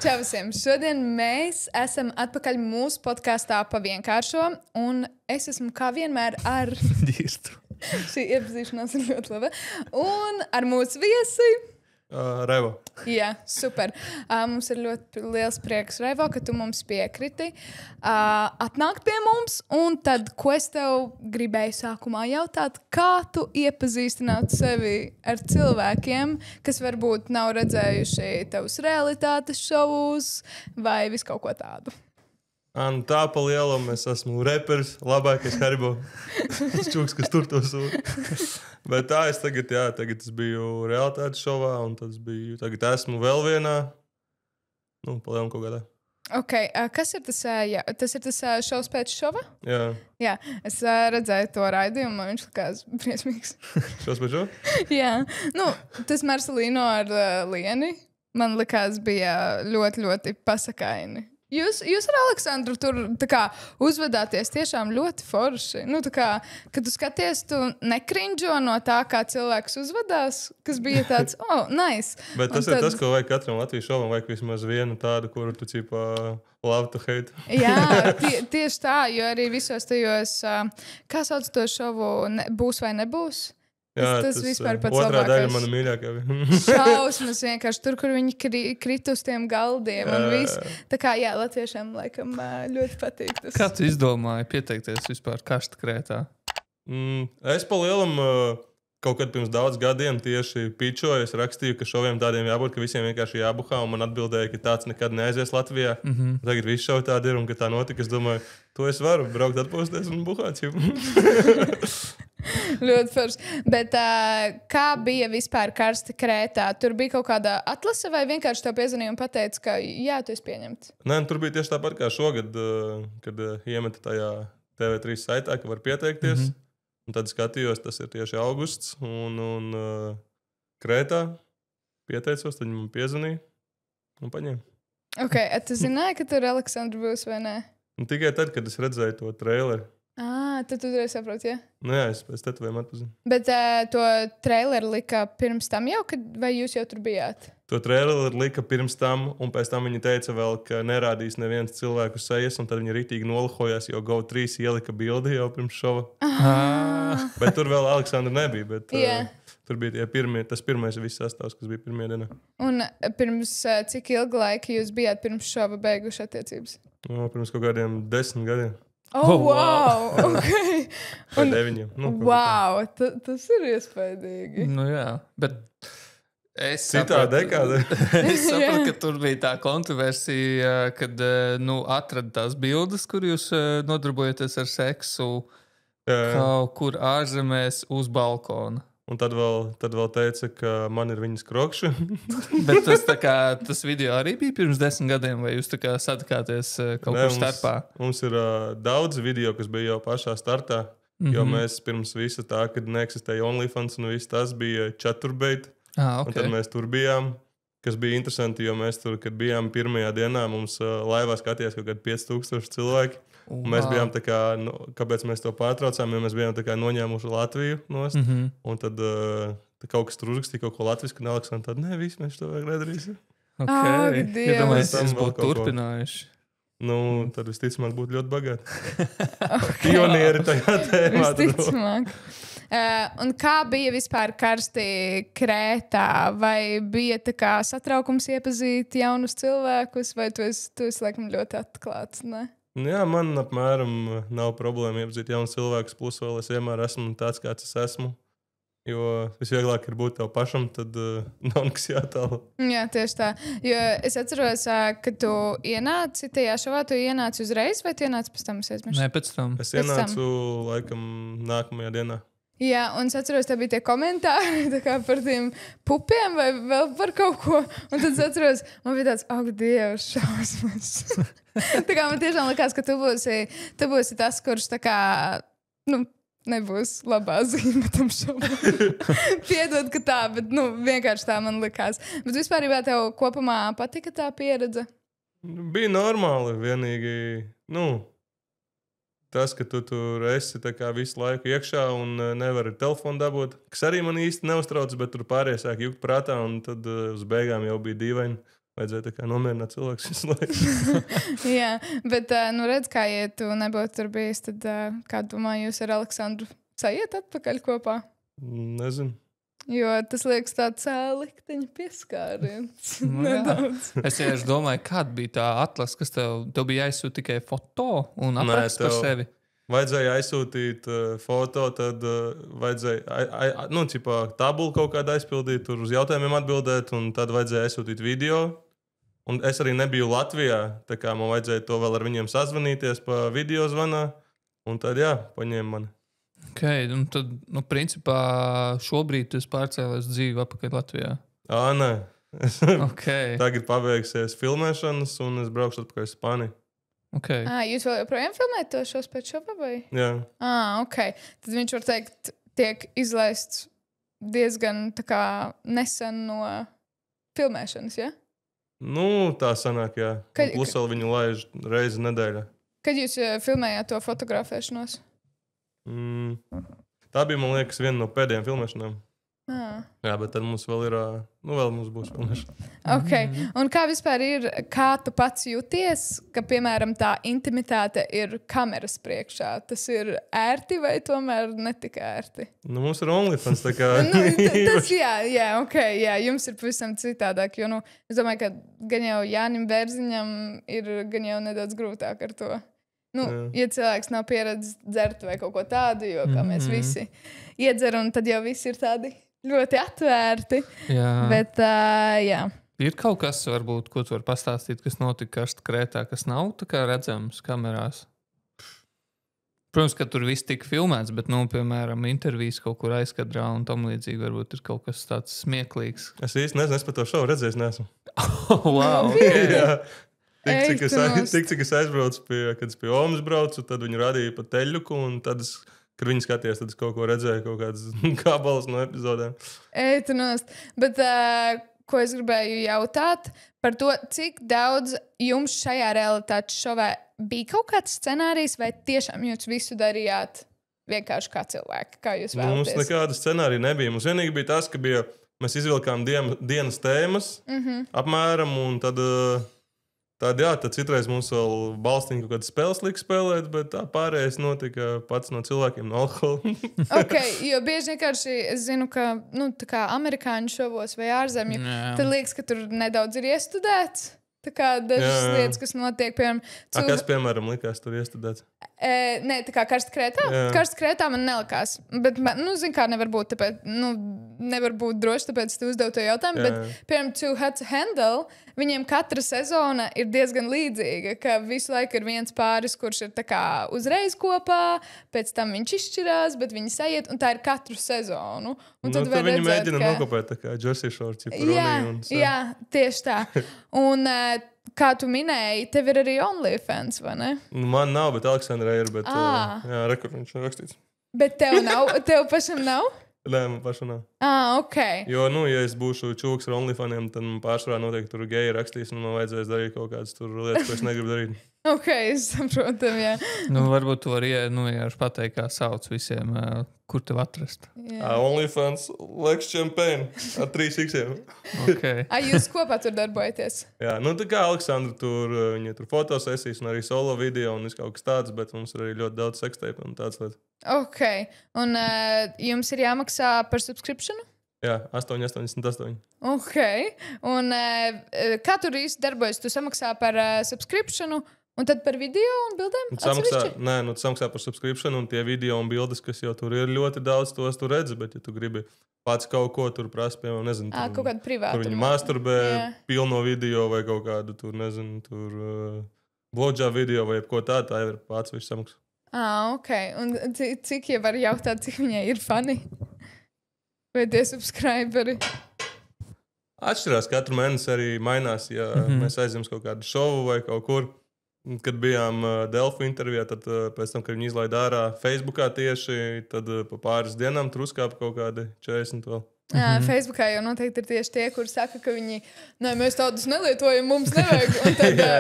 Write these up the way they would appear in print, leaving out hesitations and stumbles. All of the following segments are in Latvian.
Čau visiem! Šodien mēs esam atpakaļ mūsu podkāstā pa vienkāršo, un es esmu kā vienmēr ar... Šī iepazīšanās ir ļoti laba. Un ar mūsu viesi... Raivo. Jā, super. Mums ir ļoti liels prieks, Raivo, ka tu mums piekriti atnākt pie mums. Un tad, ko es tev gribēju sākumā jautāt, kā tu iepazīstinātu sevi ar cilvēkiem, kas varbūt nav redzējuši tavus realitātes šovus vai visu kaut ko tādu? Tā pa lielam es esmu reperis, labākais Haribo. Es čūks, kas tur to sūta. Bet tā es tagad es biju realitātes šovā, un tagad esmu vēl vienā, pa lielam kaut kādā. Ok, kas ir tas, tas ir tas šovs pēc šova? Jā. Jā, es redzēju to raidījumu, man viņš likās briesmīgs. Šovs pēc šova? Jā, tas Marcelino ar Lieni, man likās bija ļoti, ļoti pasakaini. Jūs ar Aleksandru tur uzvedāties tiešām ļoti forši. Kad tu skaties, tu nekrinžo no tā, kā cilvēks uzvedās, kas bija tāds, nice. Bet tas ir tas, ko vajag katram Latvijas šovam, vajag vismaz vienu tādu, kuru tu love to hate. Jā, tieši tā, jo arī visos tajos, kā sauc to šovu, būs vai nebūs? Jā, tas vispār pats otrā labākais. daļa mana mīļākā. Šausmas vienkārši tur, kur viņi krit uz tiem galdiem un viss. Tā kā, jā, latviešiem laikam ļoti patīk tas. Kā tu izdomāji pieteikties vispār Kaštakrētā? Es pa lielam kaut kad pirms daudz gadiem tieši pičoju, es rakstīju, ka šoviem tādiem jābūt, ka visiem vienkārši jābuhā, un man atbildēja, ka tāds nekad neaizies Latvijā. Tagad viss šovi tādi ir, un ka tā notika, es domāju, to es varu braukt atpūsties un buhāt. Ļoti forši. Bet kā bija vispār karsti Krētā? Tur bija kaut kāda atlase vai vienkārši tev piezvanīja un pateica, ka jā, tu esi pieņemts? Nē, tur bija tieši tāpat kā šogad, kad iemeta tajā TV3 saitā, ka var pieteikties. Un tad skatījos, tas ir tieši augusts. Un Krētā pieteicos, tad viņi man piezvanīja un paņēma. Ok, tu zināji, ka tur Aleksandra būs vai nē? Tikai tad, kad es redzēju to traileri. Tad tu tur saproti, jā? Jā, es pēc tetoviem atpazinu. Bet to traileru lika pirms tam jau, vai jūs jau tur bijāt? To traileru lika pirms tam, un pēc tam viņi teica vēl, ka nerādīs neviens cilvēku sejas, un tad viņi ritīgi nolahojās, jo GO3 ielika bildi jau pirms šova. Bet tur vēl Aleksandra nebija, bet tur bija tas pirmais viss sastāvs, kas bija pirmajā dienā. Un pirms cik ilga laika jūs bijāt pirms šova beiguši attiecības? Pirms kaut kādiem 10 gadiem. Wow! Okay. Vai 9. Wow! Tas ir iespaidīgi. Jā, bet es citā dekādē. Es sapratu, ka tur bija tā kontroversija, kad atrada tās bildes, kur jūs nodarbojaties ar seksu kaut kur ārzemēs uz balkona. Un tad vēl teica, ka man ir viņas krokši. Bet tas video arī bija pirms 10 gadiem, vai jūs satikāties kaut kur starpā? Mums ir daudz video, kas bija jau pašā startā, jo mēs pirms visa tā, kad neeksistēja OnlyFans un viss tas bija chaturbait. Okay. Un tad mēs tur bijām, kas bija interesanti, jo mēs tur, kad bijām pirmajā dienā, mums laivā skatījās kaut kādi 5000 cilvēki. Un mēs bijām tā kā, kāpēc mēs to pārtraucām, jo mēs bijām tā kā noņēmuši Latviju nost. Un tad kaut kas tur uzrakstīja kaut ko latvisku, un Aleksandra tāda, nē, viss, mēs to vajag nedarīsim. Ok, iedomājies, es būtu turpinājuši. Tad visticamāk būtu ļoti bagāti. Pionieri tajā tēmā. Visticamāk. Un kā bija vispār karsti Krētā? Vai bija tā kā satraukums iepazīt jaunus cilvēkus, vai tu esi laikam ļoti atklāts, ne? Jā, man apmēram nav problēma iepazīt jaunus cilvēkus, plus vēl es vienmēr esmu tāds, kāds es esmu. Jo visvieglāk ir būt tev pašam, tad nav nekas jātāla. Jā, tieši tā. Jo es atceros, ka tu ienāci tajā šovā, tu ienāci uzreiz, vai tu ienāci pēc tam? Nē, pēc tam. Es ienācu laikam nākamajā dienā. Jā, un es atceros, tev bija tie komentāri par tiem pupiem vai vēl par kaut ko. Un tad es atceros, man bija tāds, ak, Dievs, šausmas. Tā kā man tiešām likās, ka tu būsi tas, kurš tā kā, nebūs labā zīme tam šovam. Piedod, ka tā, bet vienkārši tā man likās. Bet vispār tev kopumā patika tā pieredze? Bija normāli, vienīgi, tas, ka tu tur esi visu laiku iekšā un nevari telefonu dabūt, kas arī man īsti neuztrauc, bet tur pārējie sāk jukt prātā, un tad uz beigām jau bija dīvaini. Vajadzēja tā kā nomierināt cilvēkus visu laiku. Jā, bet, nu redz, kā, ja tu nebūtu tur bijis, tad kā domā, jūs ar Aleksandru sajiet atpakaļ kopā? Nezinu. Jo tas liekas tāds likteņa pieskāriens. Nedaudz. Es domāju, kāda bija tā atlase, kas tev bija jāizsūt tikai foto un apraksts par sevi. Vajadzēja aizsūtīt foto, tad vajadzēja, tabulu kaut kādu aizpildīt, tur uz jautājumiem atbildēt, un tad vajadzēja aizsūtīt video. Un es arī nebiju Latvijā, tā kā man vajadzēja to vēl ar viņiem sazvanīties pa video zvanā, un tad, paņēma mani. Okay, un tad, principā, šobrīd tu pārcēlies dzīvi atpakaļ Latvijā. Nē. Okay. Tagad pabeigsies filmēšanas, un es braukšu atpakaļ uz Spāniju. Okay. Jūs vēl joprojām filmējat to šos pēc šopa, vai? Jā. Ok. Tad viņš var teikt, tiek izlaists diezgan tā kā nesen no filmēšanas, ja? Nu, tā sanāk, jā. Plus vēl viņu laiž reizi nedēļā. Kad jūs filmējāt to fotografēšanos? Tā bija, man liekas, viena no pēdējām filmēšanām. Jā, bet tad mums vēl ir, vēl mums būs filmēšana. Ok, un kā vispār ir, kā tu pats jūties, ka, piemēram, tā intimitāte ir kameras priekšā? Tas ir ērti vai tomēr netik ērti? Nu, mums ir OnlyFans, tā kā... tas, jā, jums ir pavisam citādāk, jo, es domāju, ka gan jau Jānim Bērziņam ir gan jau nedaudz grūtāk ar to. Ja cilvēks nav pieredzis dzert vai kaut ko tādu, jo kā mēs visi iedzeram, tad jau visi ir tādi ļoti atvērti. Jā. Bet, jā. Ir kaut kas, varbūt, ko tu vari pastāstīt, kas notika Karsta Krētā, kas nav tā kā redzams kamerās? Protams, ka tur viss tika filmēts, bet, piemēram, intervijas kaut kur aizkadrā un tam līdzīgi varbūt ir kaut kas tāds smieklīgs. Es īsti nezinu, es par to šovu redzējis neesmu. Wow, okay. Jā. Tik, cik es aizbraucu kad es pie Omas braucu, tad viņi radīja pa teļuku, un tad, kad viņi skatījās, tad es kaut ko redzēju, kaut kādas gabalas no epizodēm. Bet, ko es gribēju jautāt par to, cik daudz jums šajā realitātes šovē bija kaut kāds scenārijs, vai tiešām jūs visu darījāt vienkārši kā cilvēki, kā jūs vēlaties? Mums nekāda scenārija nebija. Mums vienīgi bija tas, ka mēs izvilkām dienas tēmas apmēram, un tad... Tad citreiz mums vēl balstiņu kaut kādas spēles lika spēlēt, bet tā pārējais notika pats no cilvēkiem no alkohola. Ok, jo bieži vienkārši es zinu, ka, tā kā amerikāņu šovos vai ārzemju, tad liekas, ka tur nedaudz ir iestudēts. Tā kā dažas lietas, kas notiek, piemēram... Kas, piemēram, likās tur iestudēts? Nē, tā kā Karsta Krētā. Karsta Krētā man nelikās. Bet, zin kā, nevar būt, tāpēc, nevar būt droši, tāpēc tu uzdevu to jautājumu. Bet, piemēram, Too Hot to Handle, viņiem katra sezona ir diezgan līdzīga, ka visu laiku ir viens pāris, kurš ir tā kā uzreiz kopā, pēc tam viņš izšķirās, bet viņi sajiet, un tā ir katru sezonu. Un tad viņi redzēt, mēģina nokopēt tā kā Jersey Shore, jā, tieši tā. Un, kā tu minēji, tev ir arī OnlyFans, vai ne? Man nav, bet Aleksandrai ir, bet rekur viņš ir rakstīts. Bet tev nav? Tev pašam nav? Nē, man pašam nav. Ok. Jo, ja es būšu čūks ar OnlyFaniem, tad man pārsvarā noteikti tur geji rakstīs, un man vajadzēs darīt kaut kādas tur lietas, ko es negribu darīt. Ok, es saprotu, jā. Varbūt tu vari pateikt, kā sauc visiem, kur tev atrast. OnlyFans, Lex Champagne, ar 3 X-iem. Okay. Jūs kopā tur darbojaties? Jā, tā kā Aleksandra tur, viņa tur fotosesijas un arī solo video un viss kaut kas tāds, bet mums ir arī ļoti daudz seksteipu un tāds lietas. Ok, un jums ir jāmaksā par subscriptionu? Jā, 8,88. Ok, un kā tur īsti darbojas? Tu samaksā par subscriptionu, un tad par video un bildēm? Tu samaksā par subscriptionu, un tie video un bildes, kas jau tur ir ļoti daudz, tos tu redzi, bet ja tu gribi pats kaut ko tur prasa, piemēram, nezinu, kaut kādu privātu. Tur viņi masturbē pilno video vai kaut kādu tur, nezinu, blowjob video vai ko tādu, tā jau ir pats viņš samaksā. Ok, un cik jau var jautāt, cik viņai ir fani? Vai tie subscriberi? Atšķirās, katru mēnesi arī mainās, ja mēs aizjām kaut kādu šovu vai kaut kur. Kad bijām Delfu intervijā, tad pēc tam, kad viņi izlaida ārā Facebookā tieši, tad pa pāris dienām tur uzkāpa kaut kādi 40 vēl. Jā, Facebookā jau noteikti ir tieši tie, kur saka, ka viņi, nē, mēs tādus nelietojam, mums nevajag.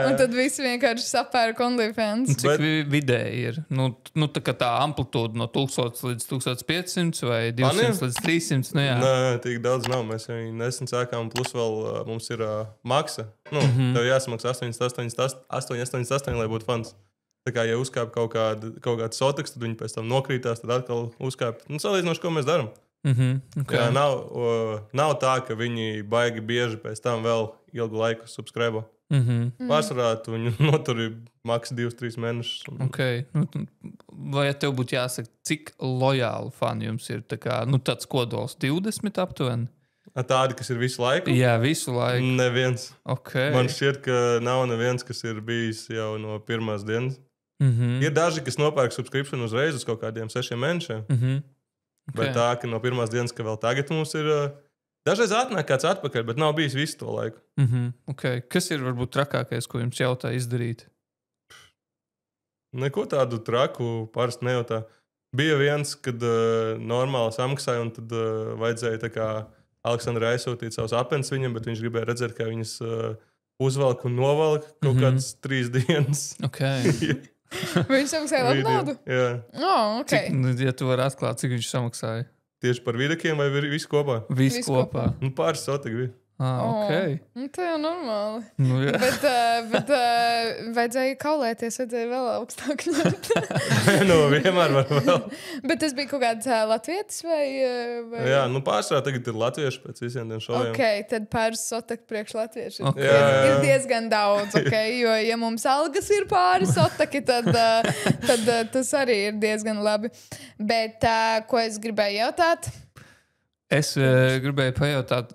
Un tad visi vienkārši sapērk OnlyFans. Cik vidēji ir? Nu tā amplitūda no 1000 līdz 1500 vai 200 līdz 300? Nu, jā. Nē, tik daudz nav. Mēs jau nesen sākām, plus vēl mums ir maksa. Tev jāsamaksā 888, lai būtu fans. Tā kā, ja uzkāp kaut kāds sotiks, tad viņi pēc tam nokrītās, tad atkal uzkāp. Salīdzinoši, ko mēs darām. Okay. Jā, nav tā, ka viņi baigi bieži pēc tam vēl ilgu laiku subscribe. Pārsvarā tu viņu noturi maks 2-3 mēnešus. Okay. Vai tev būtu jāsaka, cik lojāli fani jums ir? Tā kā, tāds kodols 20 aptuveni? Tādi, kas ir visu laiku? Jā, visu laiku. Neviens. Okay. Man šķiet, ka nav neviens, kas ir bijis jau no pirmās dienas. Ir daži, kas nopērk subscription uzreiz uz kaut kādiem 6 mēnešiem. Okay. Bet tā, ka no pirmās dienas, ka vēl tagad mums ir dažreiz atnāk kāds atpakaļ, bet nav bijis visu to laiku. Okay. Kas ir varbūt trakākais, ko jums jautā izdarīt? Neko tādu traku parasti nejautā. Bija viens, kad normāli samaksāja, un tad vajadzēja tā kā Aleksandrai aizsūtīt savus apens viņam, bet viņš gribēja redzēt, kā viņas uzvelk un novelk kaut kādas 3 dienas. Okay. Viņš samaksāja labu naudu? Jā. Okay. Cik, ja tu vari atklāt, cik viņš samaksāja? Tieši par videkiem vai visu kopā? Visu kopā. Pāris sotiku bija. Okay. Tā jau normāli. Nu, jā. Bet vajadzēja kaulēties, vajadzēja vēl augstāk ņemt. Vienmēr var vēl. Bet tas bija kaut kāds latvietis vai? Jā, pārsvarā tagad ir latvieši pēc visiem tiem šoviem. Ok, tad pāris sotak priekš latvieši. Okay. Ir diezgan daudz, ok? Jo, ja mums algas ir pāris sotaki, tad tas arī ir diezgan labi. Bet ko es gribēju jautāt? Es gribēju pajautāt,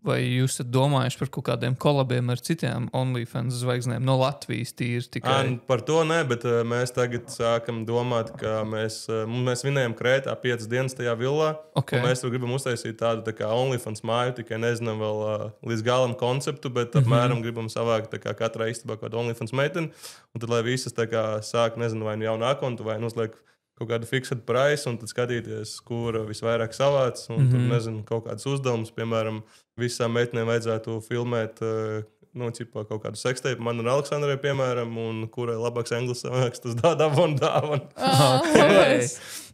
vai jūs esat domājuši par kaut kādiem kolabiem ar citiem OnlyFans zvaigznēm no Latvijas tīri tikai? Par to ne, bet mēs tagad sākam domāt, ka mēs vinējam Krētā 5 dienas tajā villā. Okay. Mēs tur gribam uztaisīt tādu tā kā OnlyFans māju, tikai nezinām vēl līdz galam konceptu, bet apmēram gribam savākt tā kā katrā istabā kādu OnlyFans meiteni. Un tad, lai visas tā kā sāk, nezinu, vai nu jaunu akontu, vai nu uzliek kaut kādu fiksētu price, un tad skatīties, kura visvairāk savāc, un tur, nezinu, kaut kādus uzdevumus, piemēram, visām meitenēm vajadzētu filmēt, kaut kādu seksteipu, man un Aleksandrai, piemēram, un kurai labāks anglis savāks, tas dāvana. Okay.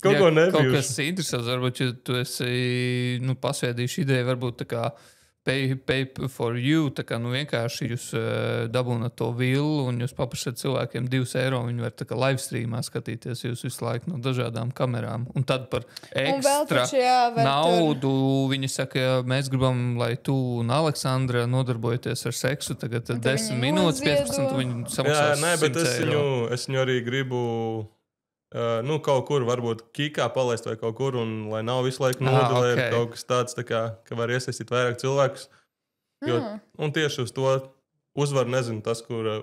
Kaut ko nebijuši. Kaut kas interesants, varbūt, ja tu esi, pasviedījuši ideju, varbūt tā kā pay for you, tā kā vienkārši jūs dabūnat to villu un jūs paprašat cilvēkiem 2 eiro, viņi var tā kā live streamā skatīties jūs visu laiku no dažādām kamerām. Un tad par ekstra naudu viņi saka, mēs gribam, lai tu un Aleksandra nodarbojaties ar seksu, tagad 10 minūtes, 15, viņi samaksās 100 jā, bet es viņu arī gribu kaut kur varbūt kikā palaist vai kaut kur, un lai nav visu laiku nodalē, ir kaut kas tāds, tā kā, ka var iesaistīt vairāk cilvēkus. Un tieši uz to uzvar, nezinu, tas, kura,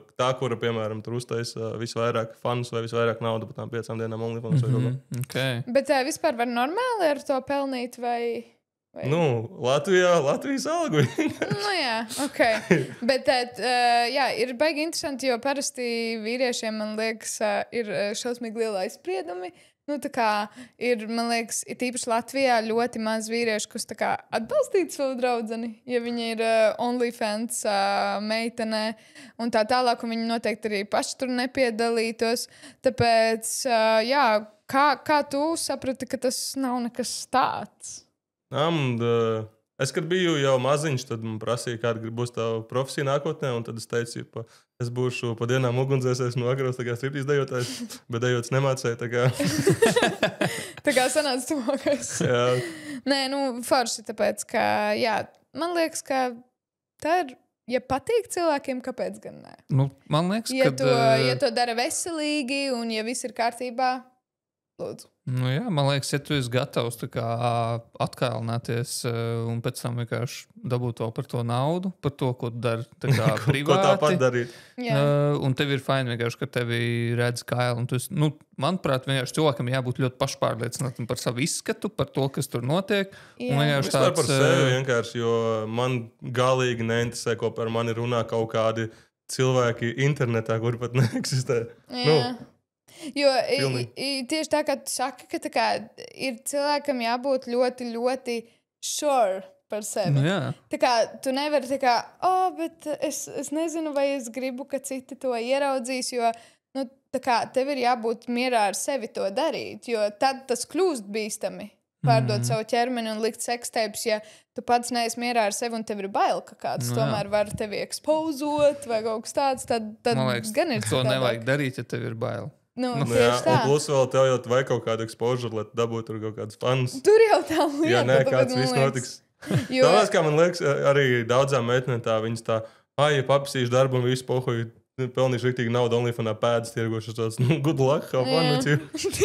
piemēram, tur uztaisa visvairāk fanus vai visvairāk naudu par tām 5 dienām OnlyFans. Okay. Bet vispār var normāli ar to pelnīt vai? Latvijas algu. Jā, ok. Bet ir baigi interesanti, jo parasti vīriešiem, man liekas, ir šausmīgi liela aizspriedumi. Tā kā ir, man liekas, tīpaši Latvijā ļoti maz vīriešu, kas tā kā atbalstītu savu draudzeni, ja viņi ir OnlyFans meitenē un tā tālāk, un viņi noteikti arī paši tur nepiedalītos. Tāpēc, kā tu saprati, ka tas nav nekas tāds? Es, kad biju jau maziņš, tad man prasīja, kāda būs tā profesija nākotnē, un tad es teicu, es būšu pa dienām ugunsdzēsējs no agros, tā kā striptīz dejotājs, bet dejots nemācēja, tā kā. Tā kā sanāca tuvākais. Jā. Nē, forši, tāpēc, ka, man liekas, ka tā ir, ja patīk cilvēkiem, kāpēc gan nē? Man liekas, ja to dara veselīgi, un ja viss ir kārtībā, lūdzu. Man liekas, ja tu esi gatavs atkailināties un pēc tam vienkārši dabūt vēl par to naudu, par to, ko tu dari privāti. Ko tāpat darīt. Un tev ir fajn vienkārši, ka tevi redz kaili. Manuprāt, vienkārši cilvēkam jābūt ļoti pašpārliecinātam par savu izskatu, par to, kas tur notiek. Vispār par sevi vienkārši, jo man galīgi neinteresē, ko par mani runā kaut kādi cilvēki internetā, kuri pat neeksistē. Jo tieši tā, kā tu saki, ka ir cilvēkam jābūt ļoti, ļoti sure par sevi. Nu, jā. Tā kā tu nevari tā kā, bet es nezinu, vai es gribu, ka citi to ieraudzīs, jo, tā kā tev ir jābūt mierā ar sevi to darīt, jo tad tas kļūst bīstami. Pārdot savu ķermeni un likt sekstēpus, ja tu pats neesi mierā ar sevi un tev ir bail, ka kāds tomēr var tevi ekspozot vai kaut kas tāds, tad man liekas, gan ir to nevajag darīt, ja tev ir bail. Tieši tā. Un plus vēl tev jau vajag kaut kādu exposure, lai dabūtu tur kaut kādus fans. Tur jau tā lieta. Jā, nē, kāds viss notiks. Tāpēc, kā man liekas, arī daudzām meitenēm tā, viņas tā, ja papisīšu darbu un visu pohuju, pelnīšu riktīgi naudu OnlyFanā pēdas tirgošas tāds, good luck, how fun with you.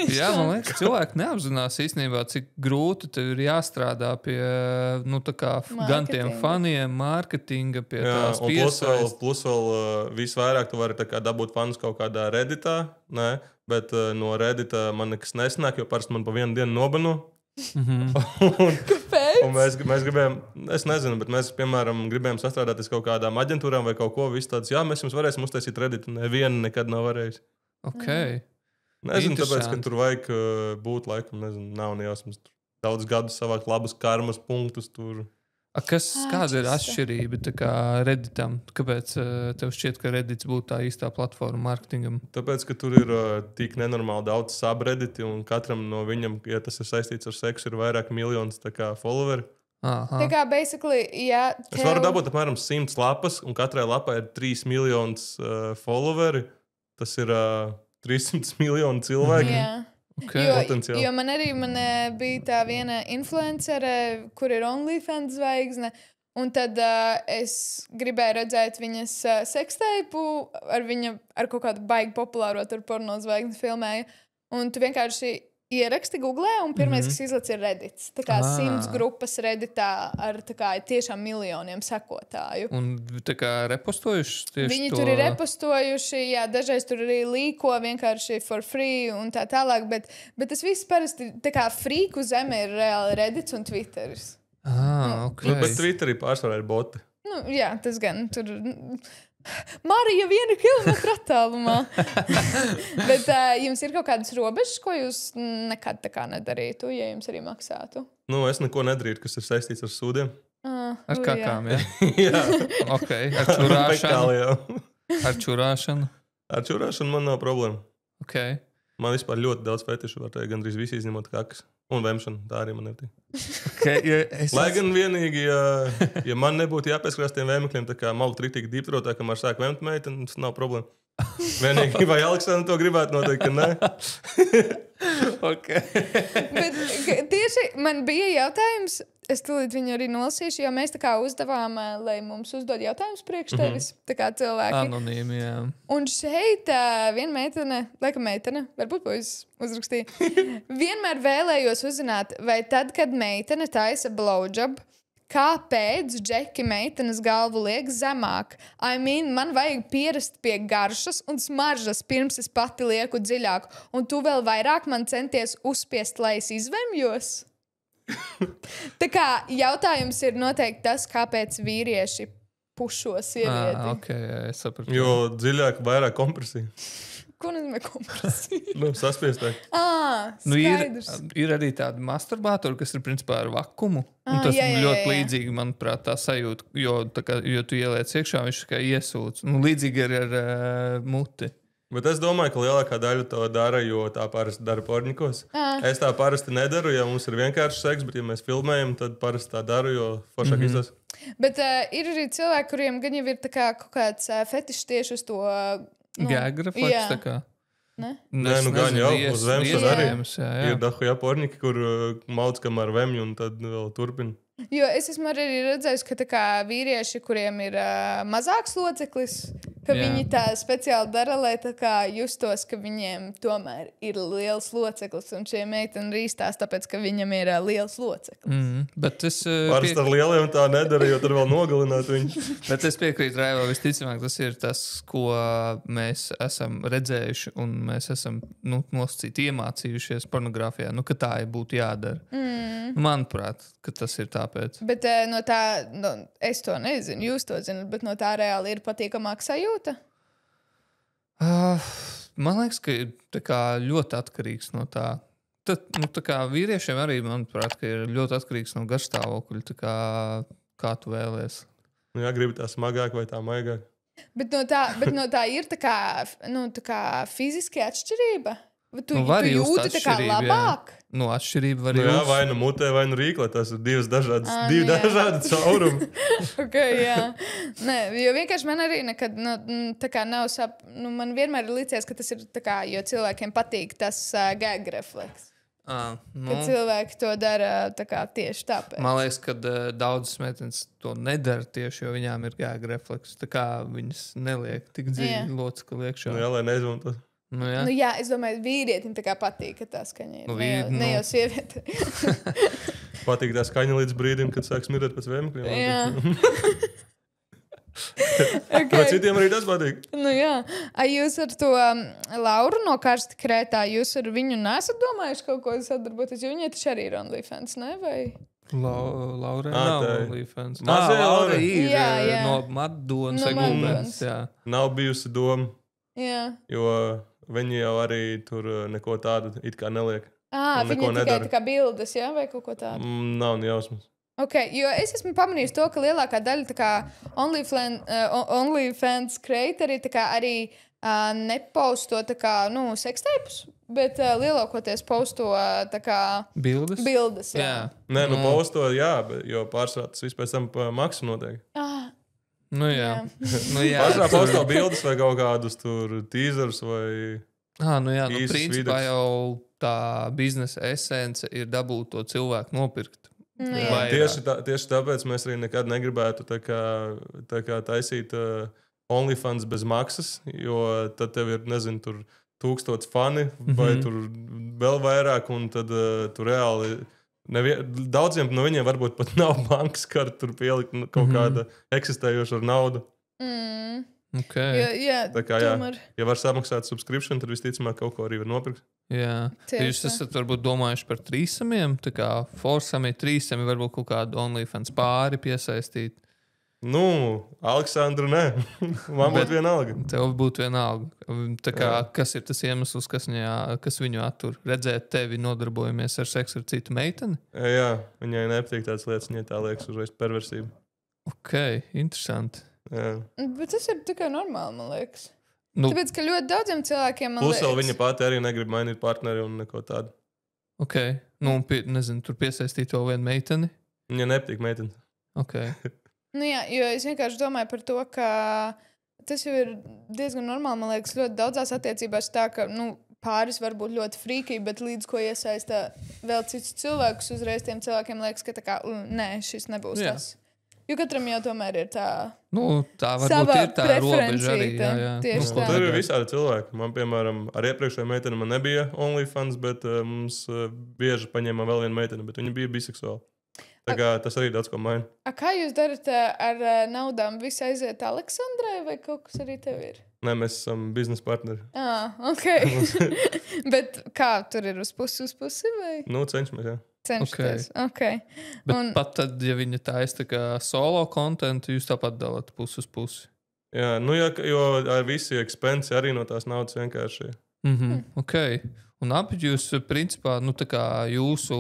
Jā, man liekas, cilvēki neapzinās īstenībā, cik grūti tev ir jāstrādā pie, tā kā gan tiem faniem, mārketinga, pie tās piesaistes. Plus vēl visvairāk tu vari tā kā dabūt fanus kaut kādā Redditā, ne? Bet no Reddita man nekas nesnāk, jo parasti man pa vienu dienu nobanu. Kāpēc? Un mēs gribējām, es nezinu, bet mēs, piemēram, gribējām sastrādāties kaut kādām aģentūrām vai kaut ko, viss tāds, mēs jums varēsim uztaisīt Reddit, un neviena nekad nav varējusi. Ok. Nezinu, tāpēc, ka tur vajag būt laikam, nezinu, nav nejausmas. Daudz gadus savākt labus karmas punktus tur. Kāda ir atšķirība tā kā Redditam? Kāpēc tev šķiet, ka Reddits būtu tā īstā platforma mārketingam? Tāpēc, ka tur ir tik nenormāli daudz subredditi, un katram no viņam, ja tas ir saistīts ar seksu, ir vairāk miljonus tā kā followeri. Aha. Tā kā basically, ja Es varu dabūt apmēram 100 lapas, un katrai lapai ir 3 miljonus followeri. Tas ir 300 miljoni cilvēki. Jā. Okay. Jo man bija tā viena influencere, kur ir OnlyFans zvaigzne, un tad es gribēju redzēt viņas seksteipu ar kaut kādu baigi populāro tur porno zvaigzni filmēju, un tu vienkārši ieraksti Googlē, un pirmais, kas izlaiž, ir Reddits. Tā kā 100 grupas Redditā ar tiešām miljoniem sekotāju. Un tā kā repostojuši tieši Viņi to? tur ir repostojuši, jā, dažreiz tur arī līko vienkārši for free un tā tālāk, bet tas viss parasti tā kā frīku zeme ir reāli Reddits un Twitteris. Okay. Bet Twitterī pārsvarā ir boti. Jā, tas gan tur... Marija 1 kilometru attālumā. Bet jums ir kaut kādas robežas, ko jūs nekad tā kā nedarītu, ja jums arī maksātu? Es neko nedarītu, kas ir saistīts ar sūdiem. Ar kakām, jā? Jā. Ok, ar čurāšanu? Ar čurāšanu? Ar čurāšanu man nav problēma. Ok. Man vispār ļoti daudz fetišu, var teikt, gandrīz visi izņemot kakas. Un vemšanu, tā arī man nepatīk. Okay, Lai gan vienīgi, ja man nebūtu jāpieskarās tiem vēmekļiem, tā kā malu tritīgi dīptrotā, kamēr sāk vemt meiteni, tas nav problēma. Vienīgi, vai Aleksandra to gribētu noteikti, ka nē? Okay. Bet tieši man bija jautājums, es tūlīt viņu arī nolasīšu, jo mēs tā kā uzdevām, lai mums uzdod jautājumus priekš tevis, tā kā cilvēki. Anonīmi, jā. Un šeit viena meitene, laikam meitene, varbūt puisis uzrakstīja, vienmēr vēlējos uzzināt, vai tad, kad meitene taisa blowjob, kāpēc Džeki meitenes galvu liek zemāk? Man vajag pierast pie garšas un smaržas, pirms es pati lieku dziļāk, un tu vēl vairāk man centies uzspiest, lai es izvemjos? Tā kā jautājums ir noteikti tas, kāpēc vīrieši pušo sievieti. Okay, jā, es sapratu. Jo dziļāk, vairāk kompresija. Ko nozīmē kompresija? Saspiestāk. Skaidrs. Ir arī tādi masturbātori, kas ir principā ar vakumu. Tas ir ļoti līdzīgi, manuprāt, tā sajūta, jo tu ieliec iekšā, viņš kā iesūc. Līdzīgi ir ar muti. Bet es domāju, ka lielākā daļa to dara, jo tā parasti dara porņikos. Es tā parasti nedaru, ja mums ir vienkārši seks, bet ja mēs filmējam, tad parasti tā daru, jo foršāk izsās. Bet ir arī cilvēki, kuriem gan jau ir tā kā kaut kāds fetišs tieši uz to... Gag refleks, tā kā. Ne? Nē, gan jau, uz vemšanu arī. Jā. Ir dahuja porņiki, kur mauc kamēr vemju un tad vēl turpina. Jo es esmu arī redzējis, ka tā kā vīrieši, kuriem ir mazāks loceklis, ka viņi tā speciāli dara, lai tā kā justos, ka viņiem tomēr ir liels loceklis, un šie meiteni rīstās, tāpēc, ka viņam ir liels loceklis. Bet es... Parasti ar lieliem tā nedara, jo tur vēl nogalināt viņu. Bet es piekrītu Raivo, visticamāk, tas ir tas, ko mēs esam redzējuši, un mēs esam, nosacīti iemācījušies pornogrāfijā, ka tā būtu jādara. Manuprāt, ka tas ir tāpēc. Bet no tā, es to nezinu, jūs to zinat, bet no tā reāli ir patīkamāk sajūta? Man liekas, ka ir tā kā ļoti atkarīgs no tā, tad, tā kā vīriešiem arī, manuprāt, ka ir ļoti atkarīgs no garstāvokļa, kā tu vēlies. Jā, gribi tā smagāk vai tā maigāk. Bet no tā ir tā kā fiziski atšķirība? Tu jūti tā kā labāk? Atšķirība var jā, vai mutē, vai rīklē. Tas ir divi dažādi caurumi. Jā. Nē, jo vienkārši man arī nekad tā kā nav man vienmēr ir licies, ka tas ir tā kā, jo cilvēkiem patīk tas gag refleks. Ka cilvēki to dara tā kā tieši tāpēc. Man liekas, ka daudzas meitenes to nedara tieši, jo viņām ir gag refleks. Tā kā viņas neliek tik dziļi locekli iekšā. Jā, lai neizmanto. Jā, es domāju, vīrietim tā kā patīk, ka tā skaņa ir. Ne jau sieviete. Patīk tā skaņa līdz brīdim, kad sāk smirēt pēc vēmekļiem. Jā. Vai citiem arī tas patīk? Jā. Jūs ar to Lauru no Karsta Krētā, jūs ar viņu nesat domājuši kaut ko sadarboties, jo viņai taču arī ir OnlyFans, ne? Vai... Laura nav OnlyFans. Laura ir no Madonas Gulbens. Nav bijusi doma, jo viņi jau arī tur neko tādu it kā neliek. Viņi tikai tā kā bildes, vai kaut ko tādu? Nav nejausmas. Okay, jo es esmu pamanījis to, ka lielākā daļa tā kā OnlyFans creatori tā kā arī neposto tā kā, seksteipus, bet lielākoties posto tā kā bildes. Jā. Nē, posto, jo pārsvarā tas vispār tam pa maksu notiek. Jā. Pārsvarā posto bildes vai kaut kādus tur teaserus vai principā jau tā biznesa esence ir dabūt to cilvēku nopirkt. Tieši tāpēc mēs arī nekad negribētu tā kā taisīt OnlyFans bez maksas, jo tad tev ir, nezinu, tur 1000 fani vai tur vēl vairāk, un tad tu reāli daudziem no viņiem varbūt pat nav bankas karta tur pielikt kaut kāda eksistējoša ar naudu. Okay. Tā kā, ja var samaksāt subscription, tad visticamāk kaut ko arī var nopirkt. Jā, jūs esat varbūt domājuši par trīsamiem, tā kā forsami, trīsami, varbūt kaut kādu OnlyFans pāri piesaistīt. Aleksandru, nē. Man būtu vienalga. Tev būtu vienalga. Tā kā, kas ir tas iemesls, kas viņu attur? Redzēt tevi nodarbojamies ar seksu ar citu meiteni? Jā, viņai nepatīk tādas lietas, viņai tā liekas uzreiz perversība. Ok, interesanti. Jā. Bet tas ir tikai normāli, man liekas. Tāpēc, ka ļoti daudziem cilvēkiem, man liekas... Plus vēl viņa pati arī negrib mainīt partneri un neko tādu. Ok. Nezinu, tur piesaistīt to vienu meiteni? Viņa nepatīk meiteni. Ok. Jo es vienkārši domāju par to, ka tas jau ir diezgan normāli, man liekas, ļoti daudzās attiecībās tā, ka, pāris var būt ļoti frīkīgi, bet līdz ko iesaista vēl cits cilvēkus, uzreiz tiem cilvēkiem liekas, ka tā kā, nē, šis nebūs tas. Jo katram jau tomēr ir tā... tā varbūt ir tā robeža arī. Tieši tā. Tur ir visādi cilvēki. Man, piemēram, ar iepriekšējo meiteni man nebija OnlyFans, bet mums bieži paņēma vēl vienu meiteni, bet viņa bija biseksuāla. Tā kā tas arī daudz ko maina. Kā jūs darat ar naudām? Viss aiziet Aleksandrai vai kaut kas arī tev ir? Nē, mēs esam biznesa partneri. Ok. Bet kā tur ir uz pusi vai? Cenšamies, jā. Cenšaties. Okay. Bet pat tad, ja viņa taisa tā kā solo kontentu, jūs tāpat dalāt pusi uz pusi. Jā, jo ar visi expensi arī no tās naudas vienkārši. Ok. Un abi jūs, principā, tā kā jūsu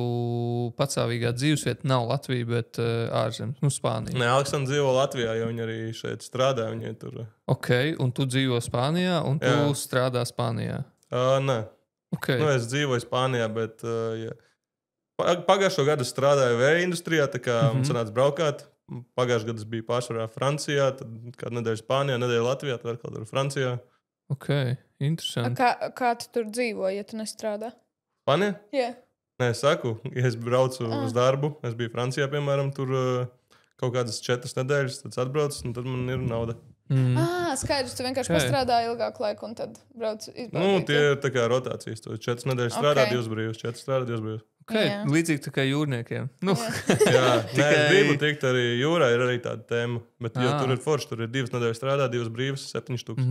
patstāvīgā dzīvesvieta nav Latvija, bet ārzemes, Spānija. Nē, Aleksandra dzīvo Latvijā, jo viņa arī šeit strādā. Viņai tur. Ok, un tu dzīvo Spānijā, un tu strādā Spānijā? Nē. Okay. Es dzīvoju Spānijā, bet... Pagājušo gadu strādāju vēja industrijā, tā kā mums sanāca braukāt. Pagājušajā gadā bija pārsvarā Francijā, tad kādu nedēļu Spānijā, nedēļu Latvijā, tad atkal tur Francijā. Ok, interesanti. Kā tu tur dzīvo, ja tu nestrādā? Spānijā? Jā. Nē, es saku, ja es braucu uz darbu, es biju Francijā, piemēram, tur kaut kādas 4 nedēļas, tad atbraucu, un tad man ir nauda. Skaidrs, tu vienkārši pastrādāji ilgāku laiku, un tad brauc izbaudīt. Tie ir tā kā rotācijas, 4 nedēļas strādā, 2 brīvus, 4 strādā, 2 brīvus. Okay, līdzīgi tā kā jūrniekiem. Jā, es gribu tikt arī jūrā, ir arī tāda tēma. Bet tur ir forši, tur ir 2 nedēļas strādā, 2 brīvas, 7 štukas.